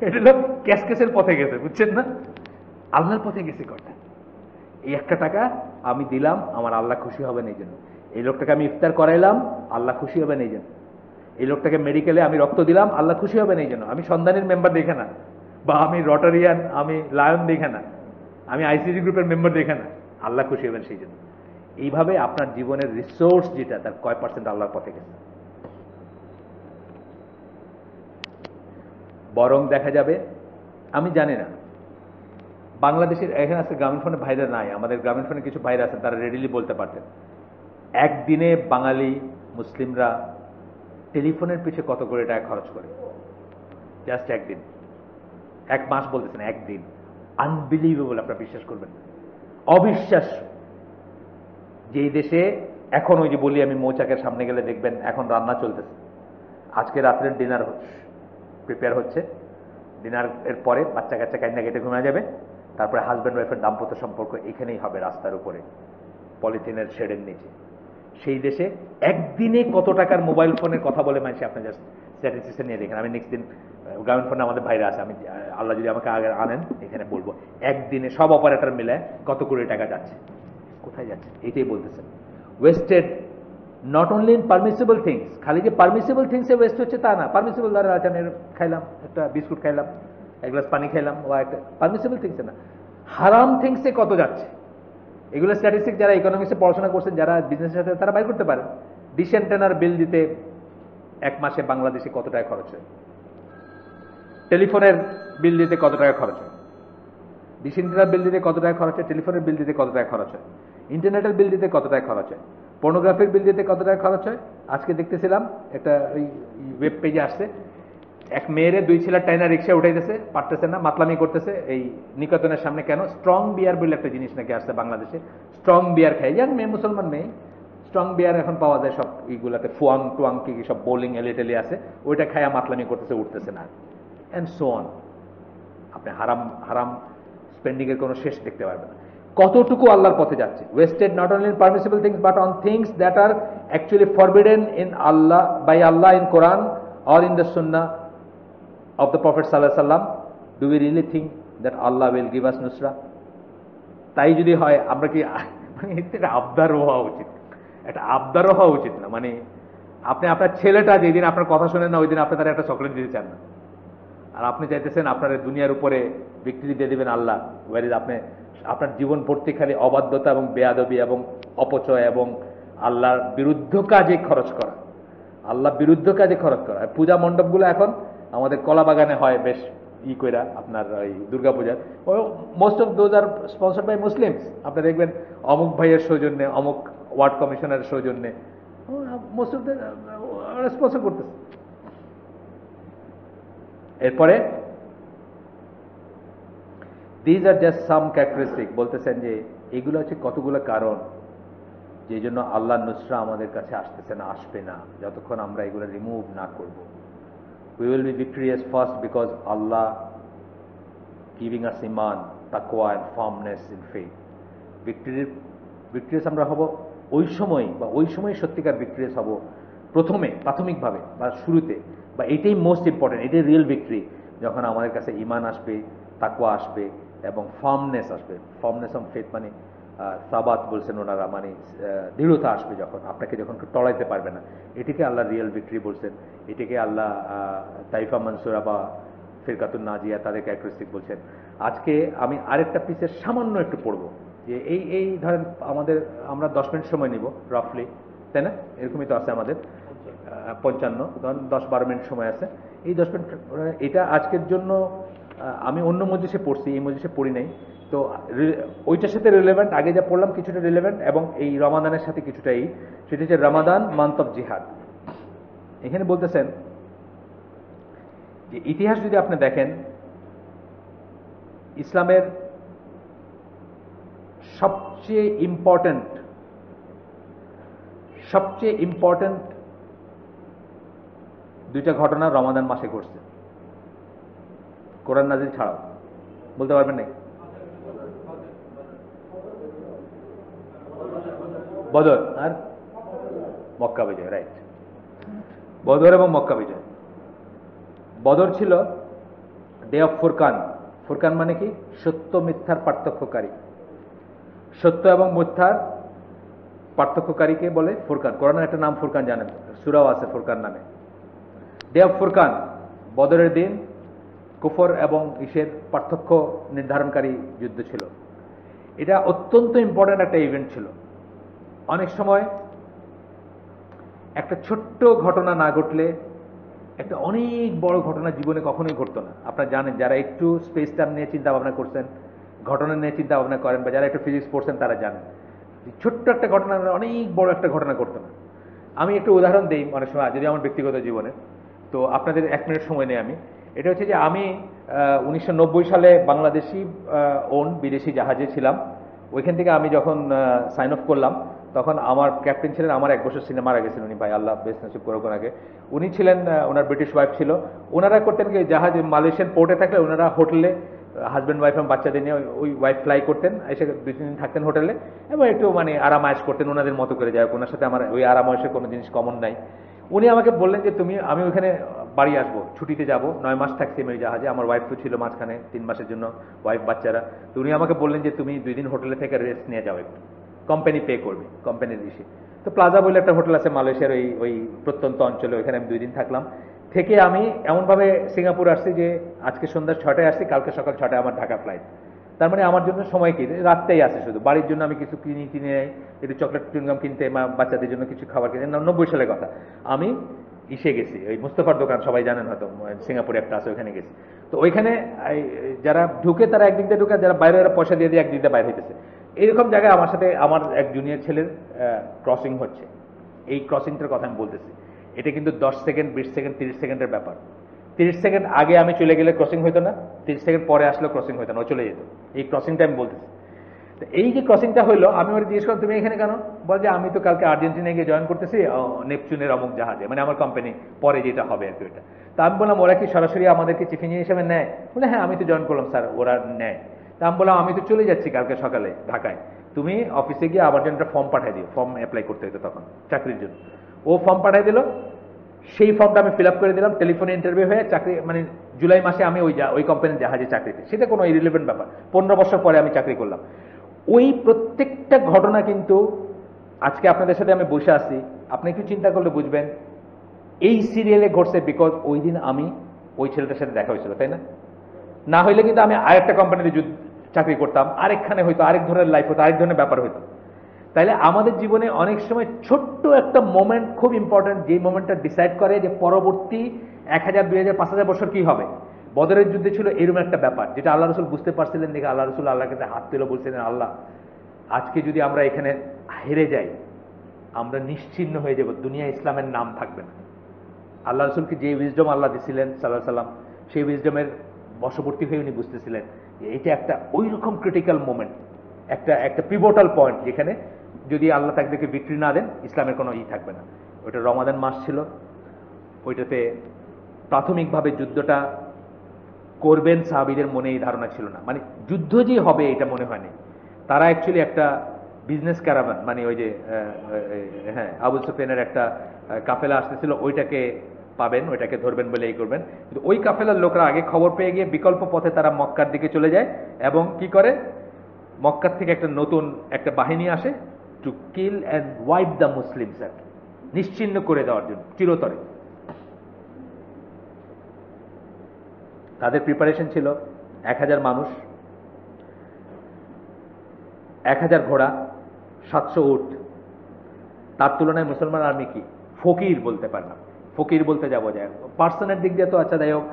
B: এটা হলো ক্যাশের পথে গেছে, বুঝছেন না? আল্লাহর পথে গেছে কয়টা? এই 1 টাকা আমি দিলাম, আমার আল্লাহ খুশি হবেন এই জন্য। এই লোকটাকে আমি ইফতার করাইলাম, আল্লাহ খুশি হবেন এই জন্য। এই লোকটাকে মেডিকেলে আমি রক্ত দিলাম, আল্লাহ খুশি হবেন এই জন্য। আমি সন্ধানের মেম্বার দেখে না, বা আমি রটারিয়ান, আমি লায়ন দেখে না, আমি আইসিডি গ্রুপের মেম্বার দেখে না, আল্লাহ খুশি হবেন সেই জন্য। এইভাবে আপনার জীবনের রিসোর্স যেটা, তার কয় পার্সেন্ট আল্লাহর পথে গেছে? বরং দেখা যাবে, আমি জানি না বাংলাদেশের এখানে আছে গ্রামীণ ফোনের ভাইরা নাই, আমাদের গ্রামীণ ফোনের কিছু ভাইরা আছেন, তারা রেডিলি বলতে পারতেন একদিনে বাঙালি মুসলিমরা টেলিফোনের পিছে কত করে টাকা খরচ করে, জাস্ট একদিন, 1 মাস বলতেছেন, একদিন। আনবিলিভেবল, আপনারা বিশ্বাস করবেন, অবিশ্বাস্য। যেই দেশে এখন ওই যে বলি আমি, মৌচাকের সামনে গেলে দেখবেন এখন রান্না চলতেছে, আজকে রাত্রের ডিনার প্রিপেয়ার হচ্ছে, ডিনার এর পরে বাচ্চা কাচ্চা কান্না কেটে ঘুমিয়ে যাবে, তারপরে হাজব্যান্ড ওয়াইফের দাম্পত্য সম্পর্ক এখানেই হবে, রাস্তার উপরে পলিথিনের শেডের নিচে। সেই দেশে একদিনে কত টাকার মোবাইল ফোনের কথা বলে মানুষ, আপনি জাস্ট স্ট্যাটিস্টিক্স নিয়ে দেখেন। আমি নেক্সট দিন গ্রামীণ ফোনে আমাদের ভাইরা আছে, আমি আল্লাহ যদি আমাকে আগে আনেন এখানে বলবো একদিনে সব অপারেটর মিলে কত কোটি টাকা যাচ্ছে, কোথায় যাচ্ছে, এটাই বলতেছেন। Wasted not only in permissible things, খালি যে পারমিসিবল থিংসে ওয়েস্ট হচ্ছে তা না। পারমিসিবল ধরে আচ্ছা আমি খাইলাম, একটা বিস্কুট খাইলাম, 1 গ্লাস পানি খাইলাম, বা একটা পারমিসিবল থিংসে না, হারাম থিংসে কত যাচ্ছে। এগুলো স্ট্যাটিস্টিক্স যারা ইকোনমিক্সে পড়াশোনা করছেন, যারা বিজনেসের সাথে, তারা বাইর করতে পারেন। ডিশ অ্যান্টেনার বিল দিতে 1 মাসে বাংলাদেশে কত টাকা খরচ হয়, টেলিফোনের বিল দিতে কত টাকা খরচ হয়, ডিশ অ্যান্টেনার বিল দিতে কত টাকা খরচ হয়, টেলিফোনের বিল দিতে কত টাকা খরচ হয়, ইন্টারনেটের বিল দিতে কত টাকা খরচ হয়, পর্নোগ্রাফির বিল দিতে কত টাকা খরচ হয়। আজকে দেখতেছিলাম একটা ওই ওয়েব পেজে আসছে, 1 মেয়েরে 2 ছেলের টাইনা রিক্সা উঠাইতেছে, পারতেছে না, মাতলামি করতেছে এই নিকেতনের সামনে। কেন? স্ট্রং বিয়ার বলে একটা জিনিস নাকি আসছে বাংলাদেশে, স্ট্রং বিয়ার খাই, জান মেয়ে, মুসলমান মেয়ে, স্ট্রং বিয়ার এখন পাওয়া যায় সব এইগুলাতে, ফুয়াং টুয়াং কি সব বোলিং এলিটেলি আছে, ওইটা খায়া মাতলামি করতেছে, উঠতেছে না, অ্যান্ড সো অন। আপনি হারাম হারাম স্পেন্ডিং এর কোনো শেষ দেখতে পারবেন না। কতটুকু আল্লাহর পথে যাচ্ছে? Wasted not only in permissible things but on things that are actually forbidden in Allah, by Allah in Quran or in the Sunnah of the Prophet sallallahu alaihi wasallam. Do we really think that Allah will give us nusra? তাই যদি হয়, আমরা কি এটা আবদার হওয়া উচিত, এটা আবদারও হওয়া উচিত না। মানে আপনি আপনার ছেলেটা যেদিন আপনার কথা শোনেন না, ওই দিন আপনি তার একটা চকলেট দিতে চান না, আর আপনি চাইতেছেন আপনার দুনিয়ার উপরে বিক্রি দিয়ে দেবেন আল্লাহ, ওয়ারিজ আপনি আপনার জীবন ভর্তি খালি অবাধ্যতা এবং বেয়াদবি এবং অপচয় এবং আল্লাহর বিরুদ্ধ কাজে খরচ করা, আল্লাহ বিরুদ্ধ কাজে খরচ করা। পূজা মণ্ডপগুলো এখন আমাদের কলা বাগানে হয় বেশ কইরা, আপনার ওই দুর্গা পূজার, most of those are sponsored by Muslims. আপনি দেখবেন অমুক ভাইয়ের সৌজন্যে, অমুক ওয়ার্ড কমিশনারের সৌজন্যে, মোস্ট অফ দ্য স্পন্সর করতেছে। এরপরে these are just some characteristic, বলতেছেন যে এগুলো হচ্ছে কতগুলো কারণ যে জন্য আল্লাহ নুসরা আমাদের কাছে আসতেছে না, আসবে না যতক্ষণ আমরা এগুলো রিমুভ না করব। We will be victorious first because Allah giving us iman, taqwa and firmness in faith. Victorious আমরা হব ওই সময়, বা ওই সময় সত্যিকার ভিক্টোরিয়াস হব প্রথমে, প্রাথমিকভাবে বা শুরুতে, বা এটাই মোস্ট ইম্পর্টেন্ট, এটাই রিয়েল ভিক্টরি, যখন আমাদের কাছে ইমান আসবে, তাকওয়া আসবে এবং ফার্মনেস আসবে। ফার্মনেস অফ ফেথ মানে সাবাত বলছেন ওনারা, মানে দৃঢ়তা আসবে যখন আপনাকে যখন কেউ টলাইতে পারবে না, এটিকে আল্লাহ রিয়েল ভিক্টরি বলছেন। এটিকে আল্লাহ তাইফা মনসুরা বা ফিরকাতুন নাজিয়া তাদের ক্যারেক্টারিস্টিক বলছেন। আজকে আমি আরেকটা পিসের সামান্য একটু পড়বো, যে এই ধরেন আমরা 10 মিনিট সময় নিব রাফলি, তাই না? এরকমই তো আছে আমাদের 55, ধরেন 10-12 মিনিট সময় আছে। এই 10 মিনিট এটা আজকের জন্য আমি অন্য মজলিসে পড়ছি, এই মজলিসে পড়ি নাই, তো ওইটার সাথে রিলেভেন্ট, আগে যা পড়লাম কিছুটা রিলেভেন্ট, এবং এই রমাদানের সাথে কিছুটা সেটা হচ্ছে রমাদান মান্থ অফ জিহাদ। এখানে বলতেছেন যে ইতিহাস যদি আপনি দেখেন, ইসলামের সবচেয়ে ইম্পর্টেন্ট দুইটা ঘটনা রমাদান মাসে ঘটছে, কোরআন নাজিল ছাড়াও। বলতে পারবেন নাকি? বদর আর মক্কা বিজয়, রাইট। বদর এবং মক্কা বিজয়। বদর ছিল ডে অফ ফুরকান। ফুরকান মানে কি? সত্য মিথ্যার পার্থক্যকারী। সত্য এবং মিথ্যার পার্থক্যকারীকে বলে ফুরকান। কোরআনের একটা নাম ফুরকান, জানেন, সূরাও আছে ফুরকান নামে। ডে অফ ফুরকান, বদরের দিন, কুফর এবং ইসের পার্থক্য নির্ধারণকারী যুদ্ধ ছিল। এটা অত্যন্ত ইম্পর্ট্যান্ট একটা ইভেন্ট ছিল। অনেক সময় একটা ছোট্ট ঘটনা না ঘটলে একটা অনেক বড় ঘটনা জীবনে কখনোই ঘটতো না। আপনারা জানেন, যারা একটু স্পেস টাইম নিয়ে চিন্তা ভাবনা করছেন, ঘটনা নিয়ে চিন্তা ভাবনা করেন, বা যারা একটু ফিজিক্স পড়ছেন তারা জানেন ছোট্ট একটা ঘটনা অনেক বড় একটা ঘটনা ঘটতো না। আমি একটু উদাহরণ দিই অনেক সময়, যদি আমার ব্যক্তিগত জীবনে, তো আপনাদের 1 মিনিট সময় নেই আমি। এটা হচ্ছে যে আমি 1990 সালে বাংলাদেশি ওন বিদেশি জাহাজে ছিলাম। ওইখান থেকে আমি যখন সাইন অফ করলাম, তখন আমার ক্যাপ্টেন ছিলেন, আমার 1 বছর সিনে মারা গেছেন উনি, ভাই আল্লাহ বেস্ট নসিব করুক ওনাকে। উনি ছিলেন, ওনার ব্রিটিশ ওয়াইফ ছিল। ওনারা করতেন কি, জাহাজ মালয়েশিয়ান পোর্টে থাকলে ওনারা হোটেলে হাজব্যান্ড ওয়াইফ এবং বাচ্চাদের নিয়ে ওই ওয়াইফ ফ্লাই করতেন, এসে 2-3 দিন থাকতেন হোটেলে, এবং একটু মানে আরামায়েশ করতেন ওনাদের মতো করে। যায় ওনার সাথে আমার ওই আরামায়েশের কোনো জিনিস কমন নাই। উনি আমাকে বললেন যে আমি ওইখানে বাড়ি আসবো, ছুটিতে যাব। 9 মাস থাকছি আমি ওই জাহাজে, আমার ওয়াইফ তো ছিল মাঝখানে 3 মাসের জন্য, ওয়াইফ বাচ্চারা। তো উনি আমাকে বললেন যে তুমি 2 দিন হোটেলে থেকে রেস্ট নিয়ে যাও, একটু কোম্পানি পে করবে, কোম্পানির ইসে। তো প্লাজা বলে একটা হোটেল আছে মালয়েশিয়ার ওই প্রত্যন্ত অঞ্চলে, ওইখানে আমি 2 দিন থাকলাম। থেকে আমি এমনভাবে সিঙ্গাপুর আসছি যে আজকে সন্ধ্যা 6টায় আসছি, কালকে সকাল 6টায় আমার ঢাকা ফ্লাইট। তার মানে আমার জন্য সময় কি, রাতটাই আছে শুধু। বাড়ির জন্য আমি কিছু কিনে একটু চকলেট চুইংগাম কিনতে, বাচ্চাদের জন্য কিছু খাবার কিনতে। 90 সালের কথা। আমি ইসে গেছি, ওই মুস্তফার দোকান সবাই জানেন হয়তো, সিঙ্গাপুরে একটা আছে, ওইখানে গেছি। তো ওইখানে যারা ঢুকে তারা একদিক দিয়ে ঢুকে, যারা বাইরে পয়সা দিয়ে একদিক দিয়ে বাইরে হইতেছে। এইরকম জায়গায় আমার সাথে আমার এক জুনিয়র ছেলের ক্রসিং হচ্ছে। এই ক্রসিংটার কথা আমি বলতেছি। এটা কিন্তু 10 সেকেন্ড, 20 সেকেন্ড, 30 সেকেন্ডের ব্যাপার। 30 সেকেন্ড আগে আমি চলে গেলে ক্রসিং হইতো না, 30 সেকেন্ড পরে আসলে ক্রসিং হইতো না, ও চলে যেত। এই ক্রসিংটা আমি বলতেছি। তো এই যে ক্রসিংটা হইলো, আমি ওরা জিজ্ঞেস করলাম তুমি এখানে কেন? বল যে আমি তো কালকে আর্জেন্টিনায় গিয়ে জয়েন করতেছি নেপচুনের অমুক জাহাজে, মানে আমার কোম্পানি পরে যেটা হবে আর কি ওইটা। তা আমি বললাম ওরা কি সরাসরি আমাদেরকে চিফ ইঞ্জিনিয়ার হিসেবে নেয়? বলে হ্যাঁ, আমি তো জয়েন করলাম স্যার, ওরা নেয়। তা আমি বললাম আমি তো চলে যাচ্ছি কালকে সকালে ঢাকায়, তুমি অফিসে গিয়ে আমার জন্য একটা ফর্ম পাঠিয়ে দিও। ফর্ম অ্যাপ্লাই করতে হতো তখন চাকরির জন্য। ও ফর্ম পাঠিয়ে দিল, সেই ফর্মটা আমি ফিল আপ করে দিলাম। টেলিফোনে ইন্টারভিউ হয়ে চাকরি, মানে জুলাই মাসে আমি ওই কোম্পানির জাহাজে চাকরিতে। সেটা কোনো ইরিলেভেন্ট ব্যাপার। 15 বছর পরে আমি চাকরি করলাম। ওই প্রত্যেকটা ঘটনা কিন্তু আজকে আপনাদের সাথে আমি বসে আছি, আপনি একটু চিন্তা করলে বুঝবেন এই সিরিয়ালে ঘটছে, বিকজ ওই দিন আমি ওই ছেলেটার সাথে দেখা হয়েছিল, তাই না? না হইলে কিন্তু আমি আরেকটা কোম্পানিতে চাকরি করতাম, আরেকখানে হয়তো আরেক ধরনের লাইফ হতো, আরেক ধরনের ব্যাপার হতো। তাইলে আমাদের জীবনে অনেক সময় ছোট্ট একটা মোমেন্ট খুব ইম্পর্টেন্ট, যে মোমেন্টটা ডিসাইড করে যে পরবর্তী 1000, 2000, 5000 বছর কি হবে। বদরের যুদ্ধে ছিল এরকম একটা ব্যাপার, যেটা আল্লাহ রসুল বুঝতে পারছিলেন দেখে আল্লাহ রসুল আল্লাহর কাছে হাত তুলে বলছিলেন, আল্লাহ আজকে যদি আমরা এখানে হেরে যাই, আমরা নিশ্চিহ্ন হয়ে যাব, দুনিয়া ইসলামের নাম থাকবে না। আল্লাহ রসুলকে যে উইজডম আল্লাহ দিছিলেন সাল্লাল্লাহু আলাইহি সাল্লাম, সেই উইজডমের বশবর্তী হয়ে উনি বুঝতেছিলেন যে এটা একটা ওই রকম ক্রিটিক্যাল মোমেন্ট, একটা পিভটাল পয়েন্ট, যেখানে যদি আল্লাহ তাদেরকে ভিক্টরি না দেন ইসলামের কোনো থাকবে না। ওইটা রমাদান মাস ছিল। ওইটাতে প্রাথমিকভাবে যুদ্ধটা করবেন সাহাবীদের মনে এই ধারণা ছিল না, মানে যুদ্ধ যে হবে এটা মনে হয়নি। তারা অ্যাকচুয়ালি একটা বিজনেস ক্যারাভান, মানে ওই যে হ্যাঁ আবু সুফিয়ানের একটা কাফেলা আসতেছিল, ওইটাকে পাবেন, ওইটাকে ধরবেন বলে এই করবেন। কিন্তু ওই কাফেলার লোকরা আগে খবর পেয়ে গিয়ে বিকল্প পথে তারা মক্কার দিকে চলে যায় এবং কি করে, মক্কার থেকে একটা নতুন একটা বাহিনী আসে to kill and wipe the Muslims, আর নিশ্চিহ্ন করে দেওয়ার জন্য চিরতরে। তাদের প্রিপারেশন ছিল 1000 মানুষ, 1000 ঘোড়া, 700 উট। তার তুলনায় মুসলমান আর্মি কি ফকির বলতে পারে না, ফকির বলতে যাবো যায় পার্সনের দিক দিয়ে তো আচ্ছা যাই হোক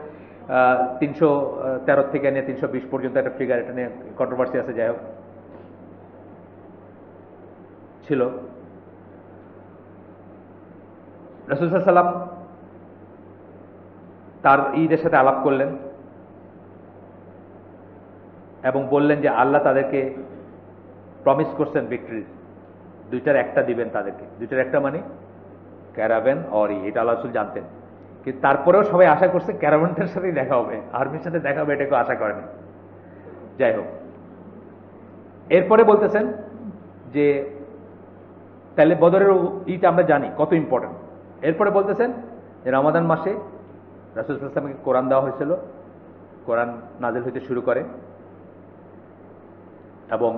B: 313 থেকে নিয়ে 320 পর্যন্ত একটা ফিগার, এটা নিয়ে কন্ট্রোভার্সি আছে, যাই হোক ছিল। রাসূল সাল্লাল্লাহু আলাইহি ওয়াসাল্লাম তার ঈদের সাথে আলাপ করলেন এবং বললেন যে আল্লাহ তাদেরকে প্রমিস করছেন ভিক্টরি, দুইটার একটা দিবেন তাদেরকে। দুইটার একটা মানে ক্যারাভেন অর এটা আল্লাহ রাসূল জানতেন, কিন্তু তারপরেও সবাই আশা করছে ক্যারাভেনটার সাথেই দেখা হবে, আর্মির সাথে দেখা হবে এটাকেও আশা করেনি। যাই হোক, এরপরে বলতেছেন যে তাহলে বদরের ঈদ আমরা জানি কত ইম্পর্টেন্ট। এরপরে বলতেছেন যে রমাদান মাসে রাসূল সাল্লাল্লাহু আলাইহি ওয়াসাল্লামকে কোরআন দেওয়া হয়েছিল, কোরআন নাজিল হইতে শুরু করে, এবং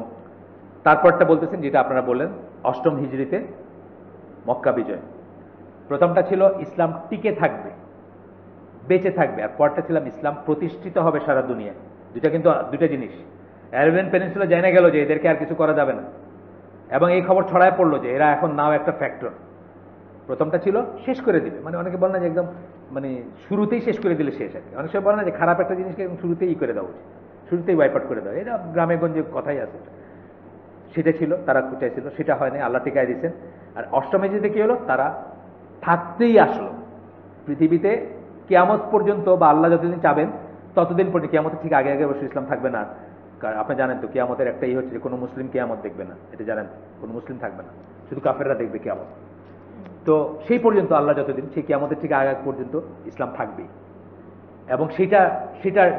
B: তারপরটা বলতেছেন যেটা আপনারা বললেন 8ম হিজরিতে মক্কা বিজয়। প্রথমটা ছিল ইসলাম টিকে থাকবে, বেঁচে থাকবে, আর পরটা ছিল ইসলাম প্রতিষ্ঠিত হবে সারা দুনিয়ায়। দুটা কিন্তু দুটা জিনিস। অ্যারাবিয়ান পেনিনসুলা জানা গেল যে এদেরকে আর কিছু করা যাবে না, এবং এই খবর ছড়ায় পড়লো যে এরা এখন নাও একটা ফ্যাক্টর। প্রথমটা ছিল শেষ করে দিবে, মানে অনেকে বলে না যে একদম মানে শুরুতেই শেষ করে দিলে শেষ, আর কি অনেক সময় বলে না যে খারাপ একটা জিনিসকে শুরুতেই করে দেওয়া উচিত, শুরুতেই ওয়াইপ আউট করে দেওয়া, এটা গ্রামে গঞ্জে কথাই আছে। সেটা ছিল, তারা চাইছিল, সেটা হয়নি, আল্লাহ টিকায় দিয়েছেন। আর 8ম হিজরিতে কি হলো, তারা থাকতেই আসলো পৃথিবীতে কিয়ামত পর্যন্ত, বা আল্লাহ যতদিন চাবেন ততদিন পর্যন্ত। কিয়ামতের ঠিক আগে আগে অবশ্যই ইসলাম থাকবে না। আপনি জানেন তো কিয়ামতের একটাই হচ্ছে যে কোনো মুসলিম কিয়ামত দেখবে না, এটা জানেন, কোনো মুসলিম থাকবে না, শুধু কাফেররা দেখবে কিয়ামত। তো সেই পর্যন্ত আল্লাহ যতদিন, সেই কিয়ামতের ঠিক আগে পর্যন্ত ইসলাম থাকবেই, এবং সেটা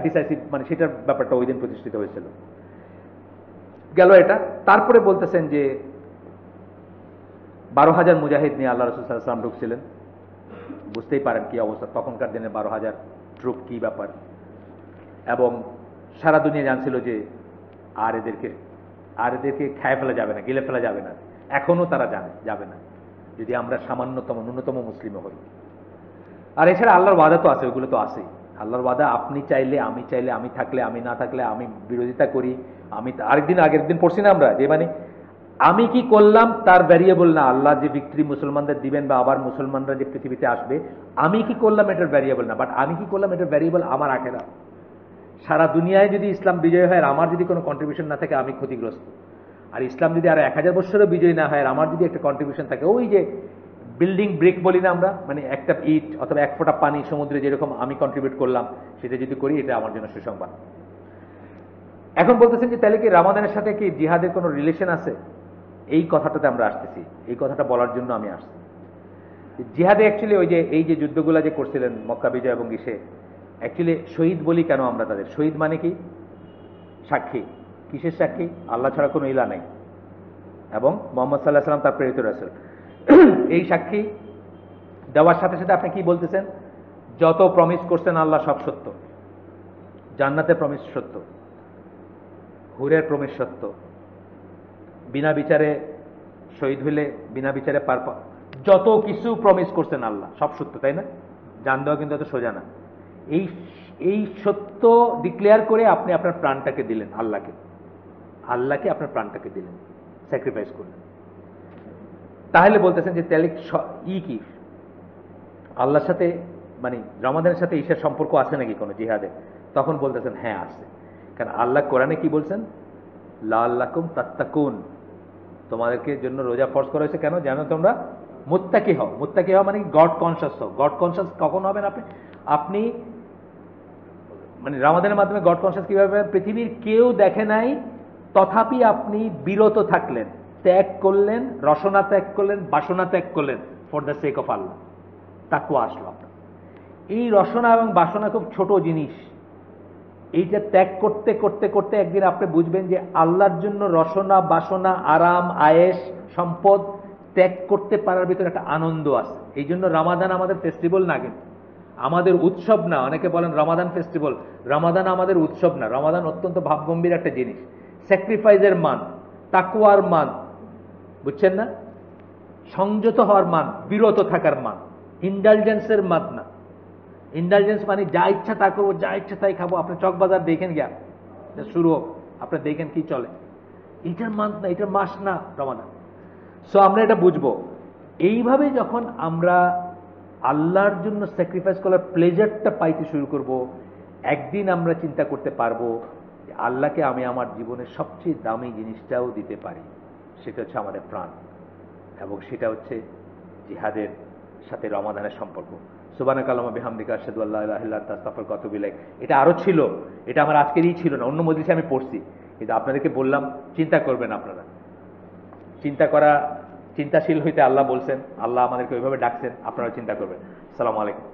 B: ডিসাইসিভ, মানে সেটার ব্যাপারটা ওই দিন প্রতিষ্ঠিত হয়েছিল। গেল এটা। তারপরে বলতেছেন যে 12,000 মুজাহিদ নিয়ে আল্লাহ রাসূল সাল্লাল্লাহু আলাইহি ওয়াসাল্লাম ঢুকছিলেন। বুঝতেই পারেন কি অবস্থা তখনকার দিনে, 12,000 ট্রুপ কি ব্যাপার, এবং সারা দুনিয়া জানছিল যে আর এদেরকে খায় ফেলা যাবে না, গিলে ফেলা যাবে না। এখনো তারা জানে যাবে না যদি আমরা ন্যূনতম মুসলিমও হই। আর এছাড়া আল্লাহর ওয়াদা তো আছে, ওইগুলো তো আছেই। আল্লাহর ওয়াদা আপনি চাইলে, আমি থাকলে, আমি না থাকলে, আমি বিরোধিতা করি, আমি আগের দিন পড়ছি না আমরা, যে মানে আমি কি করলাম তার ভ্যারিয়েবল না, আল্লাহ যে ভিক্টরি মুসলমানদের দিবেন বা আবার মুসলমানরা যে পৃথিবীতে আসবে, আমি কি করলাম এটার ভ্যারিয়েবল না, বাট আমি কি করলাম এটার ভ্যারিয়েবল আমার আখেরাত। সারা দুনিয়ায় যদি ইসলাম বিজয় হয় আর আমার যদি কোনো কন্ট্রিবিউশন না থাকে, আমি ক্ষতিগ্রস্ত। আর ইসলাম যদি আর 1000 বছরও বিজয় না হয় আর আমার যদি একটা কন্ট্রিবিউশন থাকে, ওই যে বিল্ডিং ব্রিক বলি না আমরা, মানে একটা ইট অথবা 1 ফোঁটা পানি সমুদ্রে যেরকম আমি কন্ট্রিবিউট করলাম, সেটা যদি করি, এটা আমার জন্য সুসংবাদ। এখন বলতেছেন যে তাহলে কি রমাদানের সাথে কি জিহাদের কোনো রিলেশন আছে? এই কথাটাতে আমরা আসতেছি, এই কথাটা বলার জন্য আমি আসছি। জিহাদে অ্যাকচুয়ালি ওই যে এই যে যুদ্ধগুলা যে করছিলেন মক্কা বিজয় এবং ইসে, অ্যাকচুয়ালি শহীদ বলি কেন আমরা তাদের? শহীদ মানে কি? সাক্ষী। কিসের সাক্ষী? আল্লাহ ছাড়া কোনো ইলা নেই এবং মুহাম্মদ সাল্লাল্লাহু আলাইহি ওয়াসাল্লাম তার প্রেরিত রাসূল। এই সাক্ষী দেওয়ার সাথে সাথে আপনি কি বলতেছেন? যত প্রমিস করছেন আল্লাহ সব সত্য। জান্নাতের প্রমিস সত্য, হুরের প্রমিস সত্য, বিনা বিচারে শহীদ হইলে বিনা বিচারে যত কিছু প্রমিস করছেন আল্লাহ সব সত্য, তাই না? জান দেওয়া কিন্তু এত সোজা না। এই সত্য ডিক্লেয়ার করে আপনি আপনার প্রাণটাকে দিলেন আল্লাহকে আপনার প্রাণটাকে দিলেন, স্যাক্রিফাইস করলেন। তাহলে বলতেছেন যে তাহলে কি আল্লাহর সাথে, মানে রমাদানের সাথে ঈশার সম্পর্ক আছে নাকি কোনো জিহাদে? তখন বলতেছেন হ্যাঁ আছে। কারণ আল্লাহ কোরআনে কি বলছেন? লাআল্লাকুম তাত্তাকুন, তোমাদেরকে জন্য রোজা ফরজ করা হয়েছে কেন? যেন তোমরা মুত্তাকি হও। মুত্তাকি হও মানে গড কনশাস হও। গড কনশাস কখন হবেন আপনি মানে রমাদানের মাধ্যমে গড কনশাস কিভাবে? পৃথিবীর কেউ দেখে নাই, তথাপি আপনি বিরত থাকলেন, ত্যাগ করলেন, রসনা ত্যাগ করলেন, বাসনা ত্যাগ করলেন ফর দ্য সেক অফ আল্লাহ। তাকওয়া আসলো আপনার। এই রসনা এবং বাসনা খুব ছোট জিনিস। এইটা ত্যাগ করতে করতে করতে একদিন আপনি বুঝবেন যে আল্লাহর জন্য রসনা, বাসনা, আরাম, আয়েশ, সম্পদ ত্যাগ করতে পারার ভিতরে একটা আনন্দ আছে। এই জন্য রমাদান আমাদের ফেস্টিভ্যাল না, কিন্তু আমাদের উৎসব না। অনেকে বলেন রমাদান ফেস্টিভ্যাল, রমাদান আমাদের উৎসব না। রমাদান অত্যন্ত ভাবগম্ভীর একটা জিনিস, স্যাক্রিফাইসের মান, তাকওয়ার মান, বুঝছেন না? সংযত হওয়ার মান, বিরত থাকার মান, ইন্ডালজেন্সের মান না। ইন্ডালজেন্স মানে যা ইচ্ছা তা করবো, যা ইচ্ছা তাই খাবো। আপনি চকবাজার দেখেন গিয়া শুরু হোক, আপনি দেখেন কি চলে। এটার মান না, এটার মাস না রমাদান। সো আমরা এটা বুঝবো। এইভাবে যখন আমরা আল্লাহর জন্য স্যাক্রিফাইস করার প্লেজারটা পাইতে শুরু করব, একদিন আমরা চিন্তা করতে পারবো যে আল্লাহকে আমি আমার জীবনের সবচেয়ে দামি জিনিসটাও দিতে পারি, সেটা হচ্ছে আমাদের প্রাণ, এবং সেটা হচ্ছে জিহাদের সাথে রমাদানের সম্পর্ক। সুবহানাকা আল্লাহুম্মা বিহামদিকা আশহাদু আল্লা ইলাহা ইল্লা আনতা আস্তাগফিরুকা ওয়া আতুবু ইলাইক। এটা আরো ছিল, এটা আমার আজকেরই ছিল না, অন্য মজলিসে আমি পড়ছি, কিন্তু আপনাদেরকে বললাম চিন্তা করবেন আপনারা। চিন্তা করা, চিন্তাশীল হইতে আল্লাহ বলছেন, আল্লাহ আমাদেরকে ওইভাবে ডাকছেন, আপনারা চিন্তা করবেন। আসসালামু আলাইকুম।